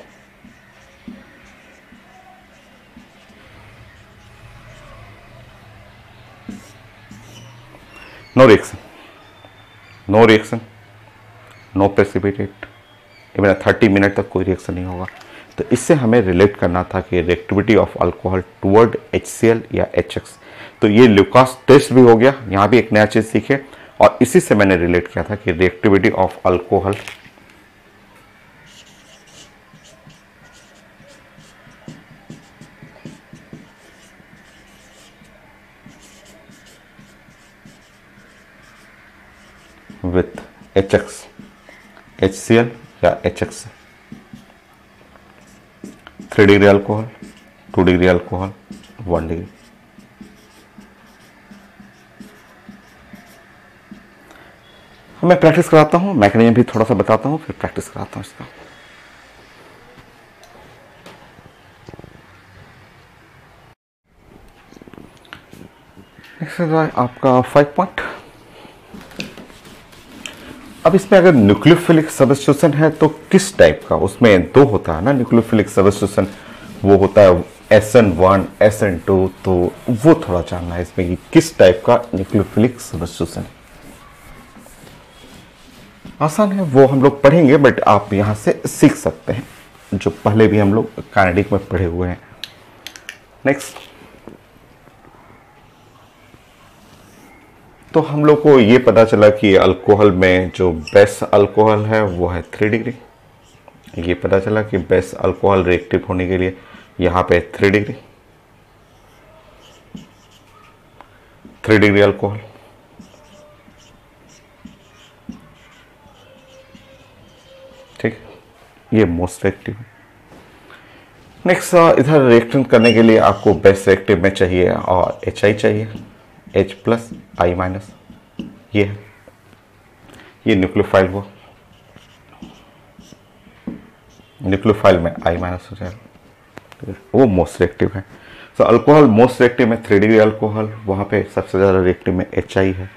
S1: No reaction, no precipitate, even 30 minute तक कोई reaction नहीं होगा। तो इससे हमें रिलेट करना था कि reactivity of alcohol toward HCl या HX। तो ये लुकास टेस्ट भी हो गया, यहाँ भी एक नया चीज़ सीखे, और इसी से मैंने रिलेट किया था कि reactivity of alcohol with HX, HCl या HX। 3 degree alcohol, 2 degree alcohol, 1 degree. मैं प्रैक्टिस कराता हूँ, मैकेनिज्म भी थोड़ा सा बताता हूँ, फिर प्रैक्टिस कराता हूँ इसका। नेक्स्ट आपका 5 पॉइंट। अब इसमें अगर न्यूक्लियोफिलिक सब्स्टिट्यूशन है तो किस टाइप का, उसमें 2 होता है ना न्यूक्लियोफिलिक सब्स्टिट्यूशन, वो होता है SN1, SN2। तो वो थोड़ा जानना है इसमें कि किस टाइप का न्यूक्लियोफिलिक सब्स्टिट्यूशन है। आसान है, वो हम लोग पढ़ेंगे, बट आप यहाँ से सीख सकते हैं, जो पहले भी हम लोग काइनेटिक में पढ़े हुए हैं। नेक्स्ट, तो हम लोग को ये पता चला कि अल्कोहल में जो बेस्ट अल्कोहल है वो है 3 डिग्री। ये पता चला कि बेस्ट अल्कोहल रिएक्टिव होने के लिए यहाँ पे 3 डिग्री, 3 डिग्री अल्कोहल। ठीक, ये मोस्ट रिएक्टिव है। नेक्स्ट, इधर रिएक्शन करने के लिए आपको बेस्ट रिएक्टिव में चाहिए और HI चाहिए, H+ I-, ये है, ये न्यूक्लियोफाइल हुआ। न्यूक्लियोफाइल में I- हो जाएगा, वो मोस्ट रिएक्टिव है। तो अल्कोहल मोस्ट रिएक्टिव में 3 डिग्री अल्कोहल, वहाँ पे सबसे ज़्यादा रिएक्टिव में HI है,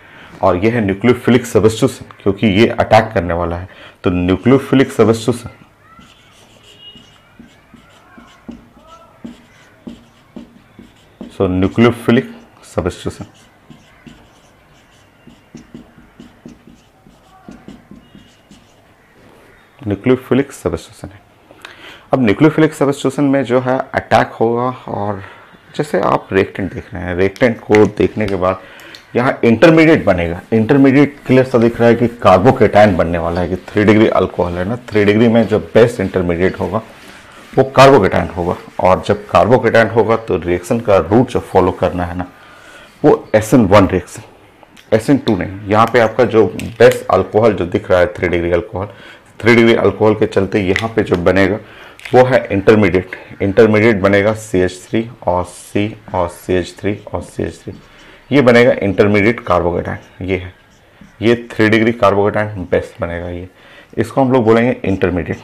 S1: और ये है न्यूक्लियोफिलिक सब्स्टिट्यूशन, क्योंकि ये अटैक करने वाला है। तो न्यूक्लियोफिलिक सब्स्टिट्यूशन, सो न्यूक्लियोफिलिक सब्स्टिट्यूशन, न्यूक्लियोफिलिक सब्स्टिट्यूशन है। अब न्यूक्लियोफिलिक सब्स्टिट्यूशन में जो है अटैक होगा, और जैसे आप रिएक्टेंट देख रहे हैं, रिएक्टेंट को देखने के बाद यहाँ इंटरमीडिएट बनेगा। इंटरमीडिएट क्लियर सा दिख रहा है कि कार्बोकेटायन बनने वाला है, कि 3 डिग्री अल्कोहल है ना, 3 डिग्री में जो बेस्ट इंटरमीडिएट होगा वो कार्बोकेटायन होगा। और जब कार्बोकेटायन होगा तो रिएक्शन का रूट जो फॉलो करना है ना, वो SN1 रिएक्शन, SN2 नहीं। यहाँ पे आपका जो बेस्ट अल्कोहल जो दिख रहा है 3 डिग्री अल्कोहल, 3 डिग्री अल्कोहल के चलते यहाँ पे जो बनेगा वो है इंटरमीडिएट। इंटरमीडिएट बनेगा CH3 और C और CH3 और CH3, ये बनेगा इंटरमीडिएट कार्बोकेटायन। ये है, ये 3 डिग्री कार्बोकेटायन बेस्ट बनेगा। ये इसको हम लोग बोलेंगे इंटरमीडिएट।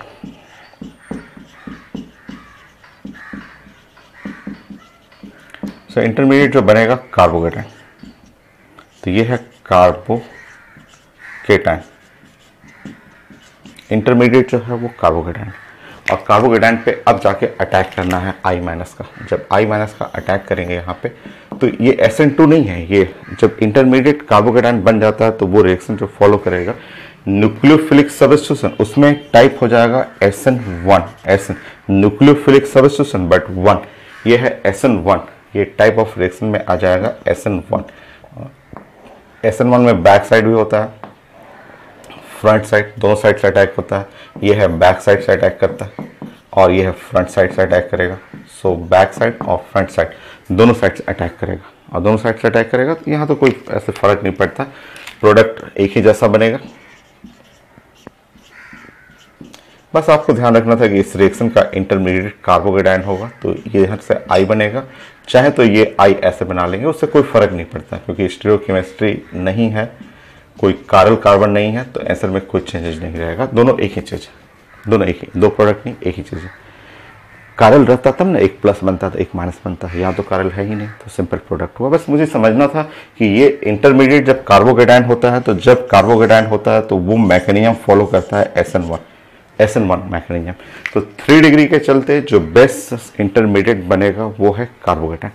S1: सो इंटरमीडिएट जो बनेगा कार्बोकेटायन, तो ये है कार्बोकेटायन। इंटरमीडिएट जो है वो कार्बोकेटायन, और कार्बोकेटायन पे अब जाके अटैक करना है I- का। जब I- का अटैक करेंगे यहाँ पे, तो ये SN2 नहीं है। ये जब इंटरमीडिएट कार्बोकेटायन बन जाता है तो वो रिएक्शन जो फॉलो करेगा न्यूक्लियोफिलिक सब्स्टिट्यूशन, उसमें टाइप हो जाएगा SN1। SN nucleophilic substitution but 1, ये है SN1। ये टाइप ऑफ रिएक्शन में आ जाएगा SN1। SN1 में बैक साइड भी होता है, फ्रंट साइड, दोनों साइड से अटैक होता है। ये है बैक साइड से अटैक करता है, और ये है फ्रंट साइड से अटैक करेगा। सो बैक साइड और फ्रंट साइड दोनों साइड से अटैक करेगा, और दोनों साइड से अटैक करेगा तो यहाँ तो कोई ऐसे फर्क नहीं पड़ता, प्रोडक्ट एक ही जैसा बनेगा। बस आपको ध्यान रखना था कि इस रिएक्शन का इंटरमीडिएट कार्बोकेटायन होगा, तो ये यहाँ से I बनेगा। चाहे तो ये I ऐसे बना लेंगे, उससे कोई फर्क नहीं पड़ता, क्योंकि स्टीरियोकेमिस्ट्री नहीं है, कोई कारल कार्बन नहीं है, तो आंसर में कोई चेंजेस नहीं रहेगा। दोनों एक ही चीज़ है, दोनों एक ही, दो प्रोडक्ट नहीं, एक ही चीज़ है। कारल रहता तब ना एक प्लस बनता था, एक माइनस बनता है, यहाँ तो कारल है ही नहीं, तो सिंपल प्रोडक्ट हुआ। बस मुझे समझना था कि ये इंटरमीडिएट जब कार्बोकेटायन होता है, तो जब कार्बोकेटायन होता है तो वो मैकेनिज्म फॉलो करता है SN1 मैकेनिज्म। तो 3 डिग्री के चलते जो बेस्ट इंटरमीडिएट बनेगा वो है कार्बोकेटायन,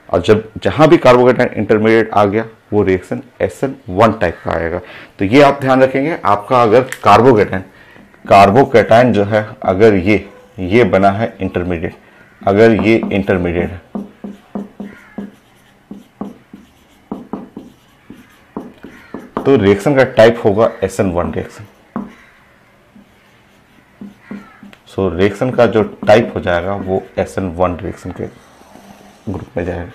S1: और जब जहाँ भी कार्बोकेटायन इंटरमीडिएट आ गया वो रिएक्शन SN1 टाइप का आएगा। तो ये आप ध्यान रखेंगे, आपका अगर कार्बोकेटायन जो है, अगर ये बना है इंटरमीडिएट, अगर ये इंटरमीडिएट है, तो रिएक्शन का टाइप होगा SN1 रिएक्शन। सो रिएक्शन का जो टाइप हो जाएगा वो SN1 रिएक्शन के ग्रुप में जाएगा।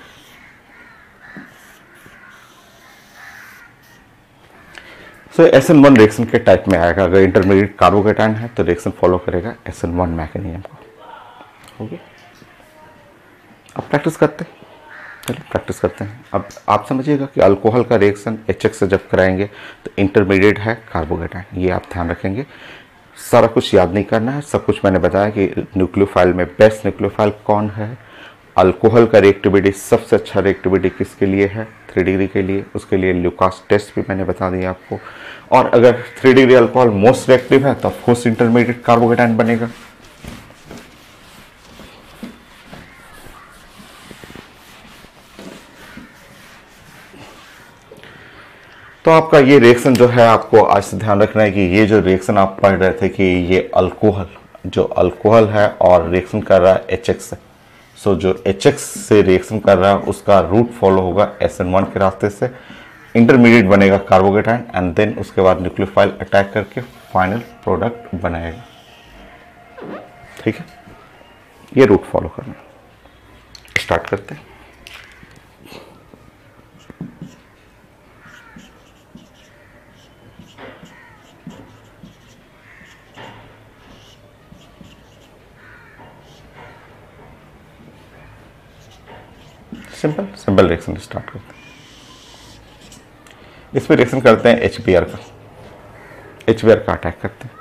S1: सो SN1 रिएक्शन के टाइप में आएगा। अगर इंटरमीडिएट कार्बोकेटायन है तो रिएक्शन फॉलो करेगा SN1 मैकेनिज्म को। ओके, अब प्रैक्टिस करते हैं, चलिए प्रैक्टिस करते हैं। अब आप समझिएगा कि अल्कोहल का रिएक्शन HX से जब कराएंगे तो इंटरमीडिएट है कार्बोकेटायन, ये आप ध्यान रखेंगे। सारा कुछ याद नहीं करना है, सब कुछ मैंने बताया कि न्यूक्लियोफाइल में बेस्ट न्यूक्लियोफाइल कौन है, अल्कोहल का रिएक्टिविटी सबसे अच्छा रिएक्टिविटी किसके लिए है 3 डिग्री के लिए, उसके लिए ल्यूकास टेस्ट भी मैंने बता दिया आपको। और अगर 3 डिग्री अल्कोहल मोस्ट रिएक्टिव है तो ऑफकोर्स इंटरमीडिएट कार्बोकेटायन बनेगा। तो आपका ये रिएक्शन जो है, आपको आज से ध्यान रखना है कि ये जो रिएक्शन आप पढ़ रहे थे कि ये अल्कोहल है और रिएक्शन कर रहा है HX से। सो जो HX से रिएक्शन कर रहा है उसका रूट फॉलो होगा SN1 के रास्ते से, इंटरमीडिएट बनेगा कार्बोकेटायन, एंड देन उसके बाद न्यूक्लियोफाइल अटैक करके फाइनल प्रोडक्ट बनाएगा। ठीक है, ये रूट फॉलो करना। स्टार्ट करते हैं। सिंपल रिएक्शन स्टार्ट करते हैं। इस पर रिएक्शन करते हैं HBr का अटैक करते हैं।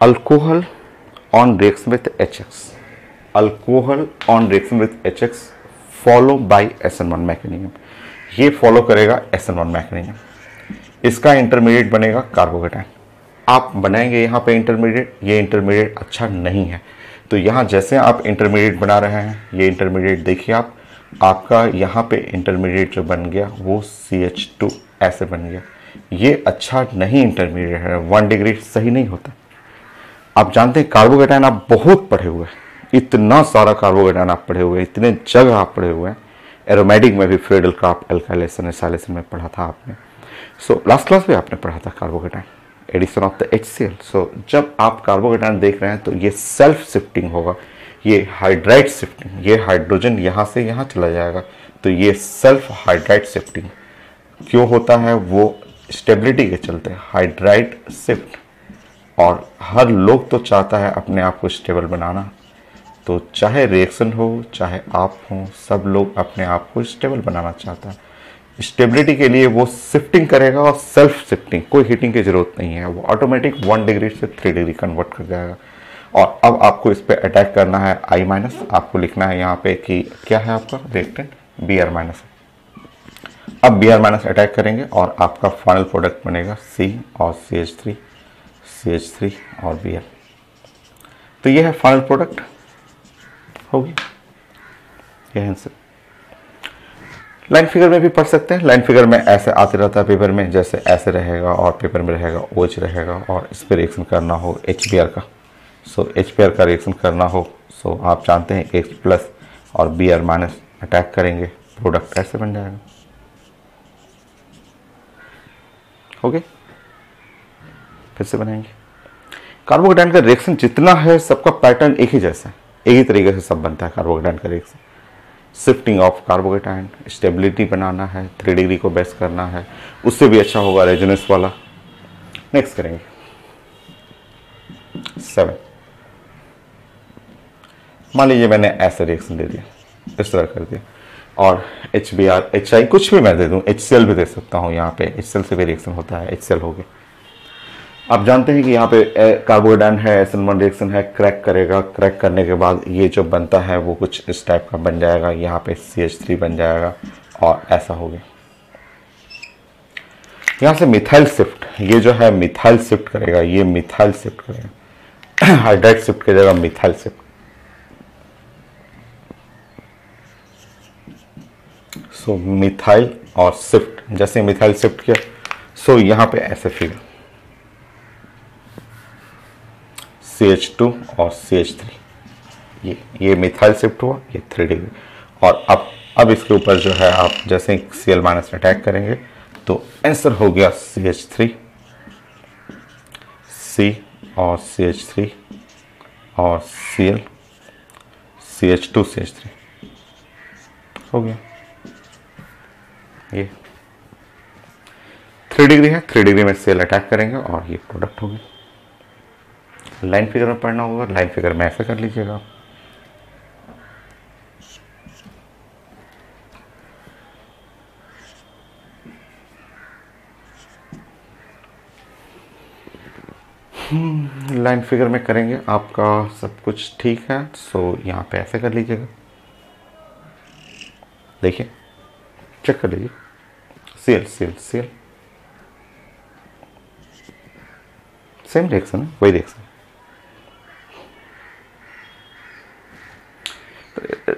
S1: Alcohol on reaction with HX follow by SN1 mechanism, ये फॉलो करेगा SN1 मैकेनिज्म। इसका इंटरमीडिएट बनेगा कार्बोकेटायन। आप बनाएंगे यहाँ पे इंटरमीडिएट, ये इंटरमीडिएट अच्छा नहीं है, तो यहाँ जैसे आप इंटरमीडिएट बना रहे हैं, ये इंटरमीडिएट देखिए आपका यहाँ पे इंटरमीडिएट जो बन गया वो CH2 ऐसे बन गया। ये अच्छा नहीं इंटरमीडिएट है, 1 डिग्री सही नहीं होता। आप जानते हैं कार्बोकेटायन आप बहुत पढ़े हुए हैं, इतना सारा कार्बोकेटायन आप पढ़े हुए हैं, इतने जगह आप पढ़े हुए हैं। एरोमेटिक में भी फ्रीडल-क्राफ्ट एल्काइलेशन एसाइलेशन में पढ़ा था आपने। सो लास्ट क्लास में आपने पढ़ा था carbocation, addition of the HCl। So जब आप कार्बोकेटायन देख रहे हैं तो ये सेल्फ शिफ्टिंग होगा, ये हाइड्राइड शिफ्टिंग, ये हाइड्रोजन यहाँ से यहाँ चला जाएगा, तो ये सेल्फ हाइड्राइड शिफ्टिंग क्यों होता है, वो स्टेबिलिटी के चलते हाइड्राइड शिफ्ट। और हर लोग तो चाहता है अपने आप को स्टेबल बनाना, तो चाहे रिएक्शन हो चाहे आप हो, सब लोग अपने आप को स्टेबल बनाना चाहता है। स्टेबिलिटी के लिए वो शिफ्टिंग करेगा, और सेल्फ शिफ्टिंग, कोई हीटिंग की जरूरत नहीं है, वो ऑटोमेटिक 1 डिग्री से 3 डिग्री कन्वर्ट कर जाएगा। और अब आपको इस पे अटैक करना है I-, आपको लिखना है यहाँ पे कि क्या है आपका रिएक्टेंट Br-। अब Br- अटैक करेंगे और आपका फाइनल प्रोडक्ट बनेगा C और CH3, CH3 और Br। तो ये है फाइनल प्रोडक्ट, होगी ये आंसर। लाइन फिगर में भी पढ़ सकते हैं, लाइन फिगर में ऐसे आते रहता है पेपर में, जैसे ऐसे रहेगा और पेपर में रहेगा OH रहेगा, और इस पर रिएक्शन करना हो HBr का। सो HBr का रिएक्शन करना हो, सो आप जानते हैं X+ और Br- अटैक करेंगे, प्रोडक्ट ऐसे बन जाएगा। हो गए, फिर से बनाएंगे। कार्बोकेटायन का रिएक्शन जितना है सबका पैटर्न एक ही जैसा है, एक ही तरीके से सब बनता है कार्बोकेटायन का reaction. Shifting of carbocation, stability बनाना है, 3 डिग्री को बेस करना है, उससे भी अच्छा होगा रेजोनेंस वाला। नेक्स्ट करेंगे 7। मान लीजिए मैंने ऐसा रिएक्शन दे दिया, इस तरह कर दिया, और HBr HI कुछ भी मैं दे दूं, HCl भी दे सकता हूं, यहाँ पे HCl से भी रिएक्शन होता है, HCl हो गया। आप जानते हैं कि यहाँ पे कार्बोकेटायन है, SN1 रिएक्शन है, क्रैक करेगा, क्रैक करने के बाद ये जो बनता है वो कुछ इस टाइप का बन जाएगा, यहाँ पे CH3 बन जाएगा, और ऐसा हो गया। यहाँ से मिथाइल शिफ्ट, ये जो है मिथाइल शिफ्ट करेगा, ये मिथाइल शिफ्ट करेगा, हाइड्राइड शिफ्ट की जगह मिथाइल शिफ्ट। सो मिथाइल और शिफ्ट, जैसे मिथाइल शिफ्ट किया, सो यहाँ पे ऐसे फिगर CH2 और CH3, ये मिथाइल शिफ्ट हुआ, ये 3 डिग्री। और अब इसके ऊपर जो है आप जैसे Cl- अटैक करेंगे तो आंसर हो गया CH3, C और CH3 और Cl, CH2 CH3 हो गया। ये 3 डिग्री है, 3 डिग्री में Cl अटैक करेंगे और ये प्रोडक्ट हो गया। लाइन फिगर में पढ़ना होगा, लाइन फिगर में ऐसे कर लीजिएगा। लाइन फिगर में करेंगे, आपका सब कुछ ठीक है, सो यहाँ पे ऐसे कर लीजिएगा। देखिए, चेक कर लीजिए, Cl Cl Cl, same reaction है, वही रिएक्शन।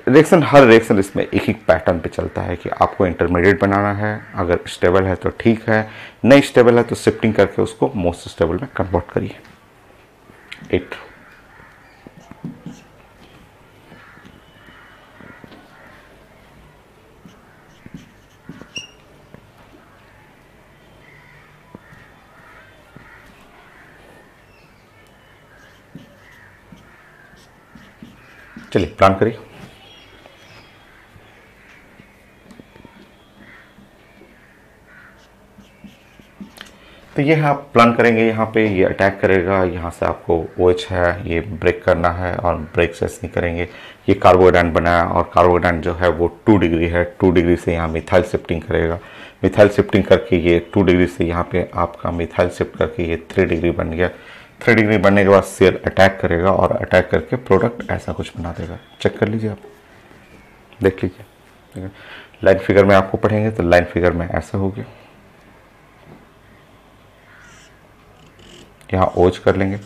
S1: रिएक्शन, हर रिएक्शन इसमें एक ही पैटर्न पे चलता है कि आपको इंटरमीडिएट बनाना है, अगर स्टेबल है तो ठीक है, नहीं स्टेबल है तो शिफ्टिंग करके उसको मोस्ट स्टेबल में कन्वर्ट करिए। 8। चलिए प्लान करिए। तो ये है, आप प्लान करेंगे, यहाँ पे ये अटैक करेगा, यहाँ से आपको OH है, ये ब्रेक करना है, और ब्रेक से नहीं करेंगे। ये कार्बोकेटायन बनाया, और कार्बोकेटायन जो है वो 2 डिग्री है, 2 डिग्री से यहाँ मिथाइल शिफ्टिंग करेगा, मिथाइल शिफ्टिंग करके ये 2 डिग्री से यहाँ पे आपका मिथाइल शिफ्ट करके ये 3 डिग्री बन गया। 3 डिग्री बनने के बाद Cl अटैक करेगा, और अटैक करके प्रोडक्ट ऐसा कुछ बना देगा। चेक कर लीजिए, आप देख लीजिए। लाइन फिगर में आपको पढ़ेंगे तो लाइन फिगर में ऐसा हो गया, यहाँ OH कर लेंगे,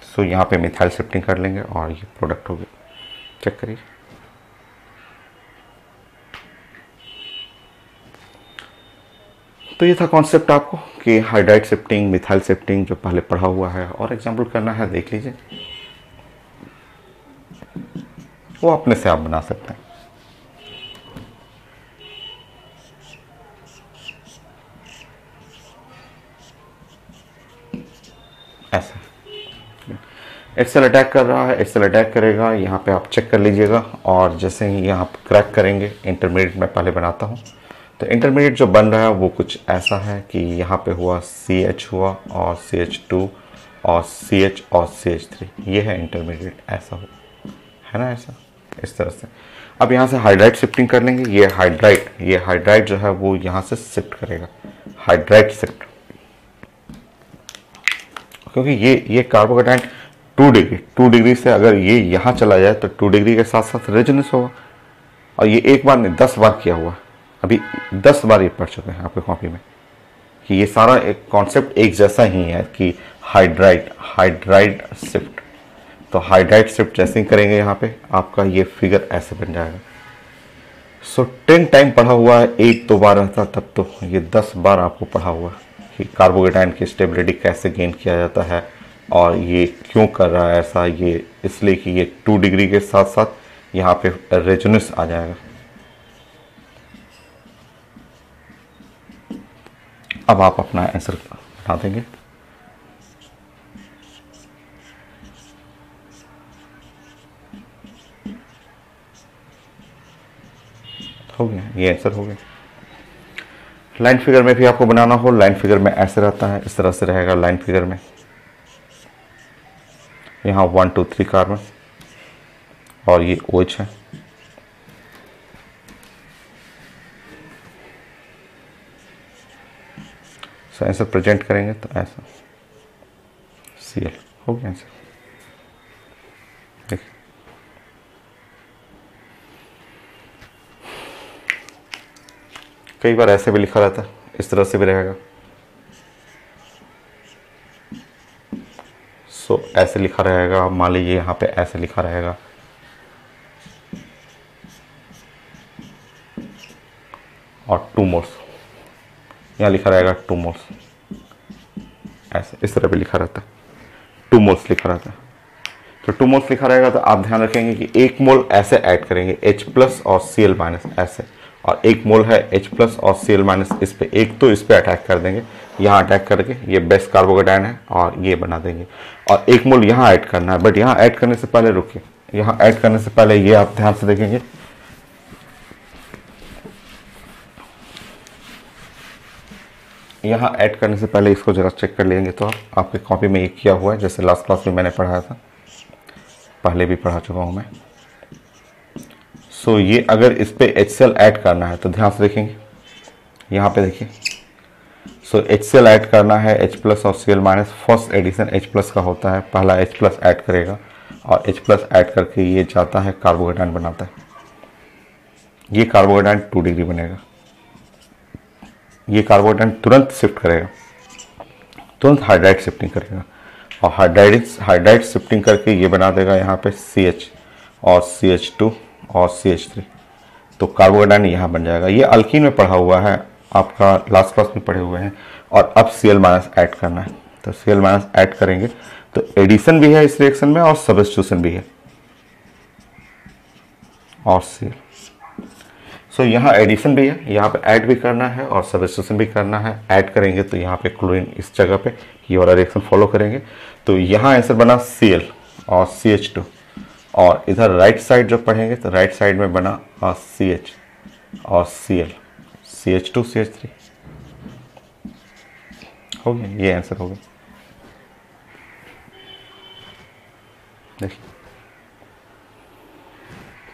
S1: सो यहाँ पे मिथाइल शिफ्टिंग कर लेंगे और ये प्रोडक्ट हो गया। चेक करिए। तो ये था कॉन्सेप्ट आपको कि हाइड्राइड शिफ्टिंग, मिथाइल शिफ्टिंग जो पहले पढ़ा हुआ है, और एग्जाम्पल करना है, देख लीजिए, वो अपने से आप बना सकते हैं। एक्सेल अटैक कर रहा है, एक्सेल अटैक करेगा, यहाँ पे आप चेक कर लीजिएगा। और जैसे ही यहाँ पे क्रैक करेंगे, इंटरमीडिएट मैं पहले बनाता हूँ। तो इंटरमीडिएट जो बन रहा है वो कुछ ऐसा है कि यहाँ पे हुआ CH हुआ और CH2 और CH और CH3, ये है इंटरमीडिएट, ऐसा हो है ना, ऐसा इस तरह से। अब यहाँ से हाइड्राइड शिफ्टिंग कर लेंगे। ये हाइड्राइड जो है वो यहाँ से शिफ्ट करेगा, हाइड्राइड शिफ्ट, क्योंकि ये कार्बोकेटाइन 2 डिग्री से अगर ये यहाँ चला जाए तो 2 डिग्री के साथ साथ रेजोनेंस होगा। और ये एक बार नहीं 10 बार किया हुआ, अभी 10 बार ये पढ़ चुके हैं आपके कॉपी में कि ये सारा एक कॉन्सेप्ट एक जैसा ही है कि हाइड्राइड शिफ्ट। तो हाइड्राइड शिफ्ट जैसे ही करेंगे यहाँ पे आपका ये फिगर ऐसे बन जाएगा। सो 10 टाइम पढ़ा हुआ है, 1-2 बार रहता तब तो ये 10 बार आपको पढ़ा हुआ है कि कार्बोकेटाइन की स्टेबिलिटी कैसे गेन किया जाता है और ये क्यों कर रहा है ऐसा। ये इसलिए कि ये 2 डिग्री के साथ साथ यहाँ पे रेजोनेंस आ जाएगा। अब आप अपना आंसर बना देंगे। हो गया, ये आंसर हो गया। लाइन फिगर में भी आपको बनाना हो, लाइन फिगर में ऐसे रहता है, इस तरह से रहेगा लाइन फिगर में। यहाँ 1 2 3 कार्बन और ये OH है। सो आंसर प्रेजेंट करेंगे तो ऐसा Cl हो गया आंसर। देखिए कई बार ऐसे भी लिखा रहता है, इस तरह से भी रहेगा। सो ऐसे लिखा रहेगा, मान लीजिए यहाँ पे ऐसे लिखा रहेगा, और 2 मोल्स यहाँ लिखा रहेगा, 2 मोल्स ऐसे इस तरह भी लिखा रहता है, 2 मोल्स लिखा रहता है। तो 2 मोल्स लिखा रहेगा तो आप ध्यान रखेंगे कि 1 मोल ऐसे ऐड करेंगे H+ और Cl- ऐसे, और 1 मोल है H+ और Cl- इस पे एक, तो इस पे अटैक कर देंगे, यहाँ अटैक करके ये बेस्ट कार्बोकेटाइन है और ये बना देंगे। और 1 मोल यहाँ ऐड करना है, बट यहाँ ऐड करने से पहले रुकिए, यहाँ ऐड करने से पहले ये आप ध्यान से देखेंगे, यहाँ ऐड करने से पहले इसको जरा चेक कर लेंगे तो आपके कॉपी में ये किया हुआ है, जैसे लास्ट क्लास में मैंने पढ़ाया था, पहले भी पढ़ा चुका हूँ मैं। सो ये अगर इस पे HCl ऐड करना है तो ध्यान से देखेंगे, यहाँ पे देखिए। सो HCl ऐड करना है H+ और Cl-, फर्स्ट एडिशन H+ का होता है, पहला H+ ऐड करेगा और H+ ऐड करके ये जाता है कार्बोकेटाइन बनाता है। ये कार्बोकेटाइन 2 डिग्री बनेगा, ये कार्बोकेटाइन तुरंत शिफ्ट करेगा, तुरंत हाइड्राइड शिफ्टिंग करेगा, और हाइड्राइड शिफ्टिंग करके ये बना देगा यहाँ पे CH और CH2 और CH3। तो कार्बोकेटाइन यहाँ बन जाएगा। ये अल्कीन में पढ़ा हुआ है, आपका लास्ट क्लास में पढ़े हुए हैं। और अब Cl- ऐड करना है, तो Cl- ऐड करेंगे तो एडिशन भी है इस रिएक्शन में और सब्स्टिट्यूशन भी है, और Cl। सो यहाँ एडिशन भी है, यहाँ पे ऐड भी करना है और सब्स्टिट्यूशन भी करना है। ऐड करेंगे तो यहाँ पे क्लोरीन इस जगह पे ये वाला रिएक्शन फॉलो करेंगे, तो यहाँ आंसर बना Cl और CH2। और इधर राइट साइड जो पढ़ेंगे तो राइट साइड में बना CH और Cl, CH2 CH3 हो गया, ये आंसर हो गया। देखिए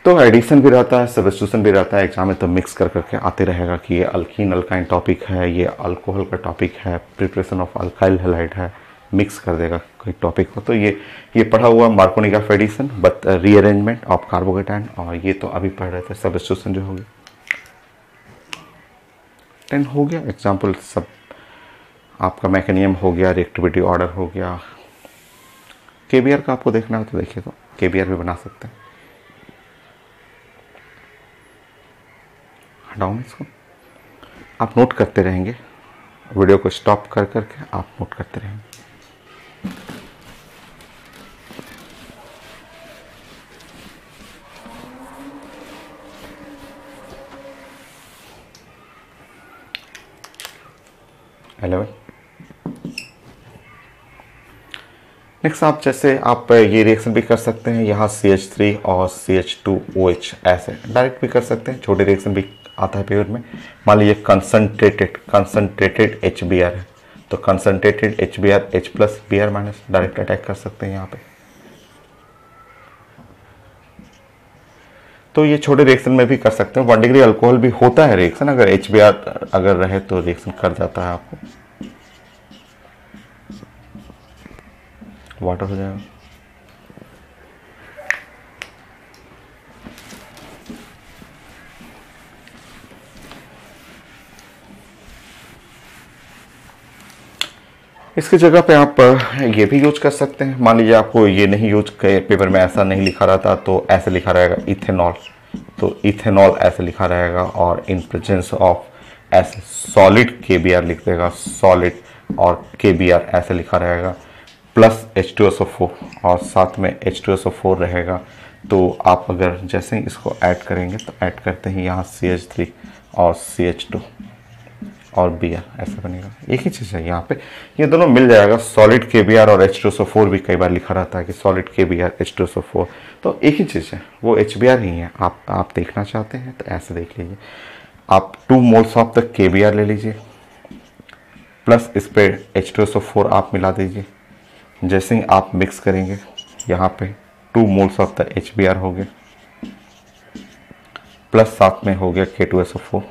S1: तो एडिशन भी रहता है, सब्स्टिट्यूशन भी रहता है, एग्जाम में तो मिक्स कर करके आते रहेगा कि ये अल्कीन अल्काइन टॉपिक है, ये अल्कोहल का टॉपिक है, प्रिपरेशन ऑफ अल्काइल हैलाइड है, मिक्स कर देगा कोई टॉपिक हो। तो ये पढ़ा हुआ Markovnikov of addition but rearrangement of carbocation, और ये तो अभी पढ़ रहे थे सब्स्टिट्यूशन जो हो गया। 10 हो गया एग्जाम्पल, सब आपका मैकेनियम हो गया, रिएक्टिविटी ऑर्डर हो गया। KBr का आपको देखना है तो देखिए, तो KBr भी बना सकते हैं। हटाऊँ इसको, आप नोट करते रहेंगे, वीडियो को स्टॉप कर करके आप नोट करते रहेंगे। नेक्स्ट आप जैसे आप ये रिएक्शन भी कर सकते हैं, यहाँ CH3 और CH2OH ऐसे डायरेक्ट भी कर सकते हैं, छोटे रिएक्शन भी आता है पेपर में। मान लीजिए कंसनट्रेटेड HBr है, तो concentrated HBr H plus Br minus direct attack कर सकते हैं यहाँ पे। तो ये छोटे रिएक्शन में भी कर सकते हैं। 1 डिग्री अल्कोहल भी होता है रिएक्शन, अगर HBr अगर रहे तो रिएक्शन कर जाता है आपको, वाटर हो जाएगा। इसकी जगह पे आप ये भी यूज कर सकते हैं। मान लीजिए आपको ये नहीं यूज कर, पेपर में ऐसा नहीं लिखा रहता तो ऐसे लिखा रहेगा इथेनॉल, तो इथेनॉल ऐसे लिखा रहेगा और इन प्रेजेंस ऑफ ऐसे सॉलिड KBr लिख देगा, सॉलिड और KBr ऐसे लिखा रहेगा, प्लस H2SO4 और साथ में H2SO4 रहेगा। तो आप अगर जैसे ही इसको ऐड करेंगे तो ऐड करते हैं यहाँ CH3 और CH2 और Br ऐसा बनेगा, एक ही चीज़ है यहाँ पे, ये दोनों मिल जाएगा। सॉलिड KBr और H2SO4 भी कई बार लिखा रहता है कि सॉलिड KBr H2SO4, तो एक ही चीज़ है, वो HBr ही है। आप देखना चाहते हैं तो ऐसे देख लीजिए, आप 2 मोल्स ऑफ द KBr ले लीजिए, प्लस इस पर H2SO4 आप मिला दीजिए। जैसे ही आप मिक्स करेंगे यहाँ पे 2 मोल्स ऑफ द HBr हो गए, प्लस साथ में हो गया K2SO4,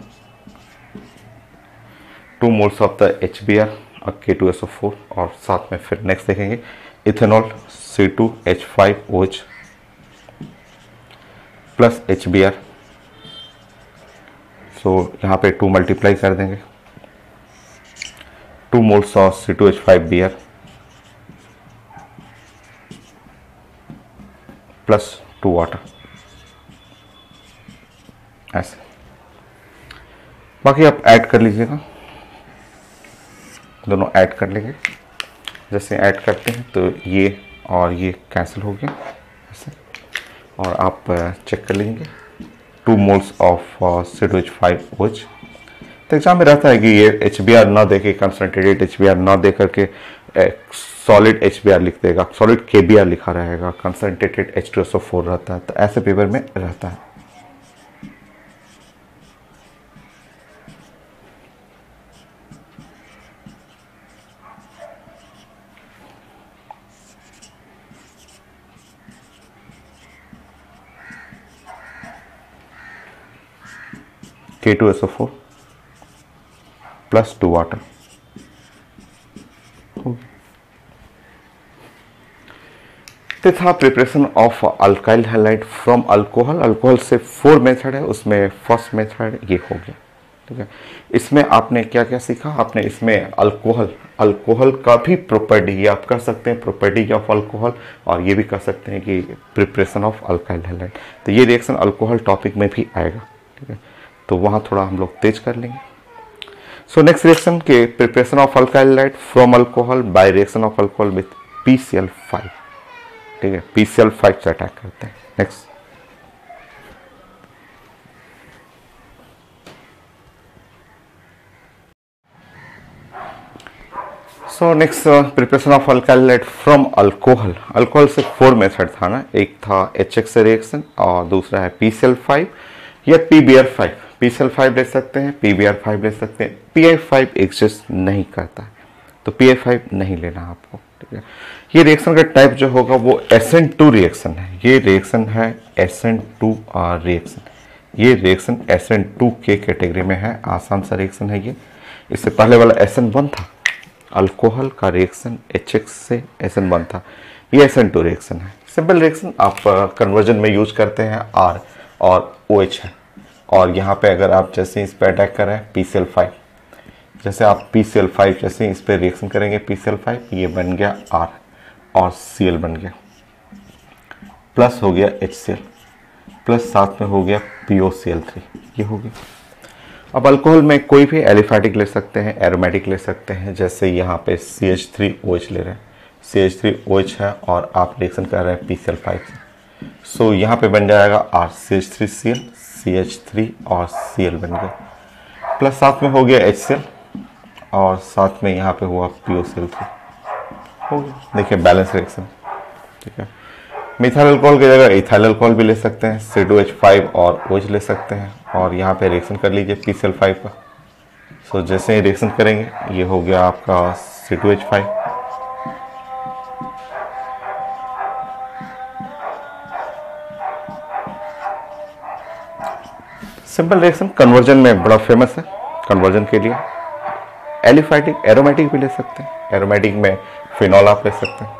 S1: 2 moles of the HBr और K2SO4, और साथ में फिर नेक्स्ट देखेंगे इथेनॉल C2H5OH प्लस HBr। सो यहाँ पे 2 मल्टीप्लाई कर देंगे, 2 moles of C2H5Br plus 2 water, ऐसे। बाकी आप ऐड कर लीजिएगा, दोनों ऐड कर लेंगे। जैसे ऐड करते हैं तो ये और ये कैंसिल हो गया ऐसे, और आप चेक कर लेंगे 2 मोल्स ऑफ C2H5OH। तो एग्जाम में रहता है कि ये HBr ना दे के, कंसनट्रेटेड HBr ना दे करके सॉलिड HBr लिख देगा, सॉलिड KBr लिखा रहेगा, कंसनट्रेटेड H2SO4 रहता है, तो ऐसे पेपर में रहता है। K2SO4 plus 2 water. तो था preparation of alkyl halide from alcohol. Alcohol से 4 मेथड है, उसमें फर्स्ट मेथड ये हो गया, ठीक है। इसमें आपने क्या क्या सीखा, आपने इसमें अल्कोहल का भी प्रॉपर्टी, ये आप कर सकते हैं प्रॉपर्टी ऑफ अल्कोहल, और ये भी कर सकते हैं कि प्रिपरेशन ऑफ अल्काइल हैलाइड। तो ये रिएक्शन अल्कोहल टॉपिक में भी आएगा, ठीक है, तो वहाँ थोड़ा हम लोग तेज कर लेंगे। सो नेक्स्ट रिएक्शन के preparation of alkyl halide from alcohol by reaction of alcohol with PCl5, ठीक है, PCl5 से अटैक करते हैं। Next so next preparation of alkyl halide from alcohol. Alcohol से 4 मेथड था ना, एक था HX से रिएक्शन और दूसरा है PCl5 या PBr5। PCl5 ले सकते हैं, PBr5 ले सकते हैं। PI5 एग्जिस्ट नहीं करता है, तो PI5 नहीं लेना आपको, ठीक है। ये रिएक्शन का टाइप जो होगा वो SN2 रिएक्शन है। ये रिएक्शन है SN2 रिएक्शन। ये रिएक्शन SN2 के कैटेगरी में है, आसान सा रिएक्शन है ये। इससे पहले वाला SN1 था, अल्कोहल का रिएक्शन HX से SN1 था, ये SN2 रिएक्शन है। सिंपल रिएक्शन आप कन्वर्जन में यूज करते हैं, R और OH है। और यहाँ पे अगर आप जैसे इस पर अटैक करें PCl5, जैसे आप PCl5 जैसे इस पर रिएक्शन करेंगे PCl5, ये बन गया R और Cl बन गया, प्लस हो गया HCl, प्लस साथ में हो गया POCl3, ये हो गया। अब अल्कोहल में कोई भी एलिफैटिक ले सकते हैं, एरोमेटिक ले सकते हैं। जैसे यहाँ पे CH3OH ले रहे हैं, CH3OH है और आप रिएक्शन कर रहे हैं PCl5 से, सो यहाँ पे बन जाएगा R CH3Cl, CH3 और Cl बन गया, प्लस साथ में हो गया HCl और साथ में यहाँ पे हुआ POCl3, हो गया, देखिए बैलेंस रिएक्शन। ठीक है, मिथाइल अल्कोहल की जगह इथाइल अल्कोहल भी ले सकते हैं, C2H5 और OH ले सकते हैं, और यहाँ पे रिएक्शन कर लीजिए PCl5 का। सो जैसे ही रिएक्शन करेंगे ये हो गया आपका C2H5। सिंपल रिएक्शन कन्वर्जन में बड़ा फेमस है। कन्वर्जन के लिए एलिफैटिक एरोमेटिक भी ले सकते हैं, एरोमेटिक में फिनॉल आप ले सकते हैं।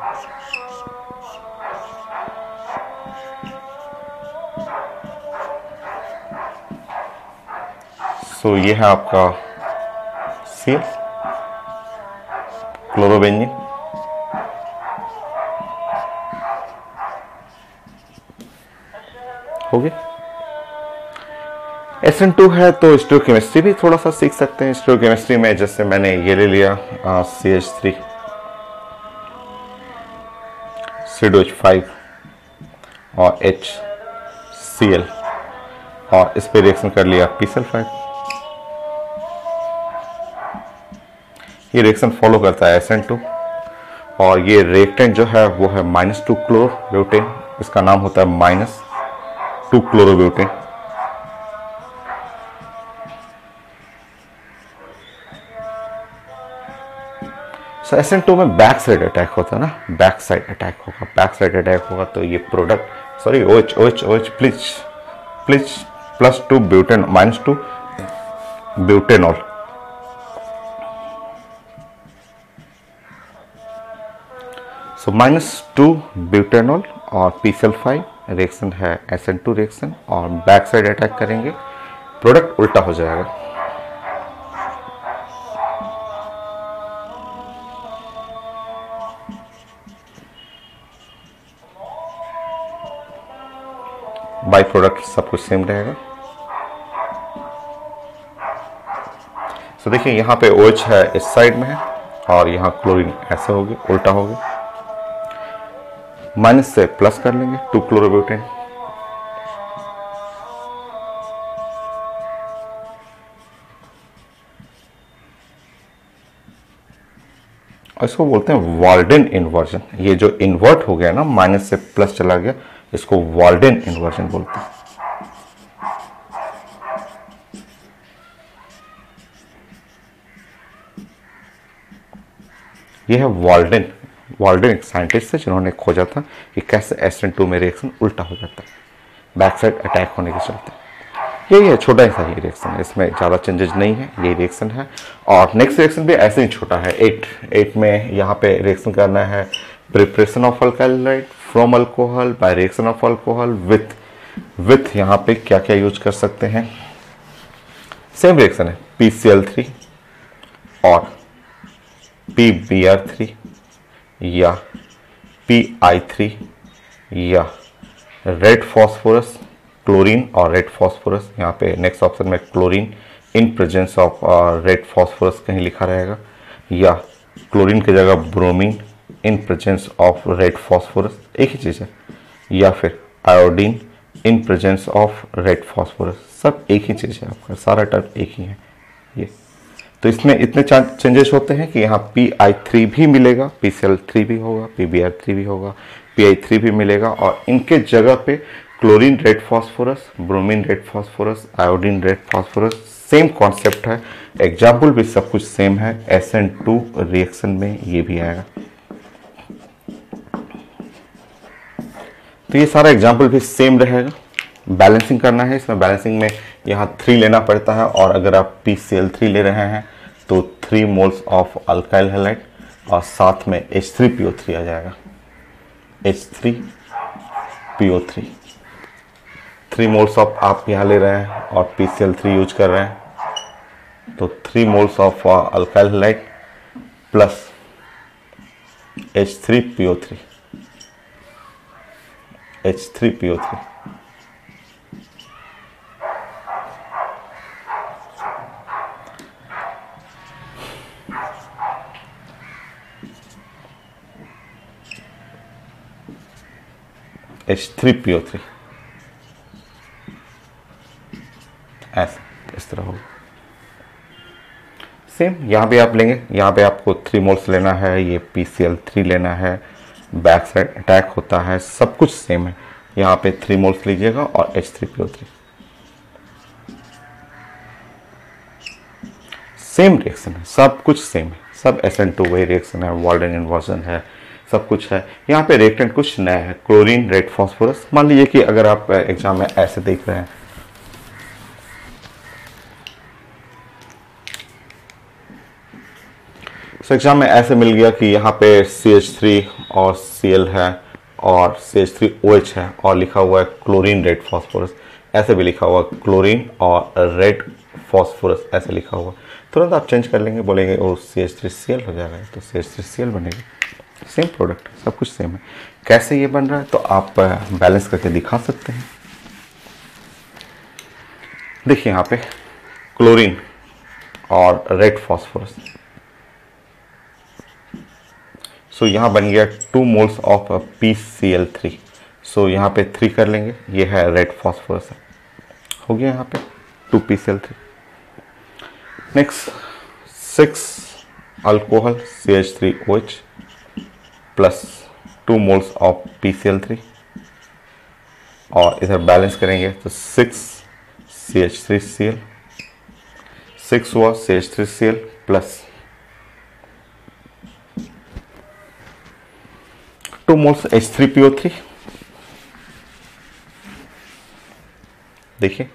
S1: सो ये है आपका Cl क्लोरोबेंजीन। हो गया। SN2 है तो स्टीरियोकेमिस्ट्री भी थोड़ा सा सीख सकते हैं। स्टीरियोकेमिस्ट्री में जैसे मैंने ये ले लिया CH3 C2H5 और HCl, और इस पे रिएक्शन कर लिया PCl5। ये रिएक्शन फॉलो करता है SN2, और ये रिएक्टेंट जो है वो है -2 क्लोरोब्यूटेन। इसका नाम होता है -2 क्लोरोब्यूटेन। सो SN2 में बैक साइड अटैक होता है ना, बैक साइड अटैक होगा। बैक साइड अटैक होगा तो ये product sorry OH please +2 butane -2 butanol. So -2 butanol और PCl5 रिएक्शन है SN2 रिएक्शन, और बैक साइड अटैक करेंगे प्रोडक्ट उल्टा हो जाएगा। बाई प्रोडक्ट सब कुछ सेम रहेगा। सो देखिए यहाँ पे OH है इस साइड में है, और यहाँ क्लोरीन ऐसे हो गया, उल्टा हो गया। माइनस से प्लस कर लेंगे 2 क्लोरोब्यूटेन। और इसको बोलते हैं वाल्डेन इन्वर्जन। ये जो इन्वर्ट हो गया ना, माइनस से प्लस चला गया, इसको वाल्डेन इन्वर्जन बोलते हैं। ये है वाल्डेन। वाल्डेन एक साइंटिस्ट है जिन्होंने खोजा था कि कैसे SN2 में रिएक्शन उल्टा हो जाता है बैक साइड अटैक होने के चलते। यही है, छोटा ही सा ये रिएक्शन है, इसमें ज़्यादा चेंजेस नहीं है, ये रिएक्शन है। और नेक्स्ट रिएक्शन भी ऐसे ही छोटा है। 8 में यहाँ पे रिएक्शन करना है preparation of alkyl from alcohol by reaction of alcohol with यहाँ पे क्या क्या यूज कर सकते हैं। सेम रिएक्शन है PCl3 और PBr3 या PI3 या रेड फॉस्फोरस, क्लोरीन और रेड फॉस्फोरस। यहाँ पे नेक्स्ट ऑप्शन में chlorine in presence of red phosphorus कहीं लिखा रहेगा, या क्लोरीन की जगह bromine in presence of red phosphorus, एक ही चीज़ है, या फिर iodine in presence of red phosphorus. सब एक ही चीज़ है, आपका सारा टर्म एक ही है ये। तो इसमें इतने चेंजेस होते हैं कि यहाँ PI3 भी मिलेगा, PCl3 भी होगा, PBr3 भी होगा, PI3 भी मिलेगा, और इनके जगह पे chlorine red phosphorus, bromine red phosphorus, iodine red phosphorus. Same concept है, एग्जाम्पल भी सब कुछ सेम है। SN2 रिएक्शन में ये भी आएगा। तो ये सारा एग्जाम्पल भी सेम रहेगा। बैलेंसिंग करना है, इसमें बैलेंसिंग में यहाँ 3 लेना पड़ता है, और अगर आप PCl3 ले रहे हैं तो 3 मोल्स ऑफ अल्काइल हैलाइड और साथ में H3PO3 आ जाएगा। H3PO3 3 मोल्स ऑफ आप यहाँ ले रहे हैं और PCl3 यूज कर रहे हैं, तो 3 moles of alkyl halide plus H3PO3 H3PO3 H3PO3 ऐसे इस तरह होगा। सेम यहाँ पे आप लेंगे, यहाँ पे आपको 3 मोल्स लेना है, ये PCl3 लेना है, बैक साइड अटैक होता है, सब कुछ सेम है। यहाँ पे 3 मोल्स लीजिएगा और H3PO3, सेम रिएक्शन है, सब कुछ सेम है, सब SN2 वही रिएक्शन है, वाल्डेन इन्वर्जन है, सब कुछ है। यहाँ पे रिएक्टेंट कुछ नया है, क्लोरीन रेड फास्फोरस। मान लीजिए कि अगर आप एग्जाम में ऐसे देख रहे हैं, तो एग्जाम में ऐसे मिल गया कि यहाँ पे CH3 और Cl है और CH3OH है और लिखा हुआ है क्लोरीन रेड फास्फोरस, ऐसे भी लिखा हुआ है क्लोरीन और रेड फास्फोरस ऐसे लिखा हुआ। तुरंत आप चेंज कर लेंगे, बोलेंगे और CH3Cl हो जाएगा, तो CH3Cl बनेगा। सेम प्रोडक्ट, सब कुछ सेम है। कैसे ये बन रहा है तो आप बैलेंस करके दिखा सकते हैं। देखिए यहाँ पे क्लोरीन और रेड फास्फोरस, सो यहाँ बन गया 2 मोल्स ऑफ PCl3। सो यहाँ पे 3 कर लेंगे, ये है रेड फास्फोरस है, हो गया यहाँ पे 2 PCl3। Next 6 alcohol CH3OH plus 2 moles of PCl3 और इधर बैलेंस करेंगे तो 6 CH3Cl, 6 हुआ CH3Cl प्लस 2 मोल्स H3PO3। देखिए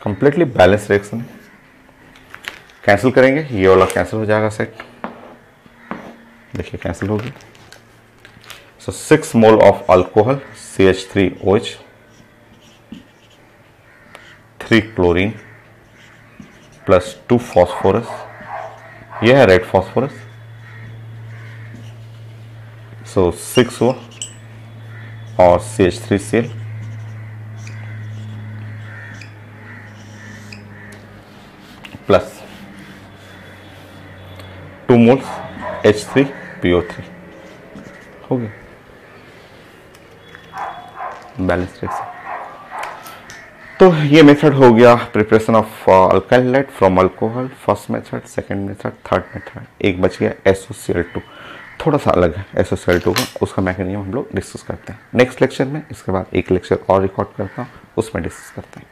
S1: कंप्लीटली बैलेंस रिएक्शन है। कैंसिल करेंगे, ये वाला कैंसिल हो जाएगा सेट, देखिए कैंसिल हो गया। सो 6 mole of alcohol CH3OH, 3 chlorine plus 2 phosphorus, यह है रेड फास्फोरस। सो 6 हुआ और CH3Cl प्लस 2 मोल्स H3PO3, हो गया बैलेंस रिएक्शन। तो ये मेथड हो गया preparation of alkyl halide from alcohol, first method, second method, third method. एक बच गया SOCl2, थोड़ा सा अलग है SOCl2 का, उसका मैकेनिज्म हम लोग डिस्कस करते हैं नेक्स्ट लेक्चर में। इसके बाद एक लेक्चर और रिकॉर्ड करता हूँ, उसमें डिस्कस करते हैं।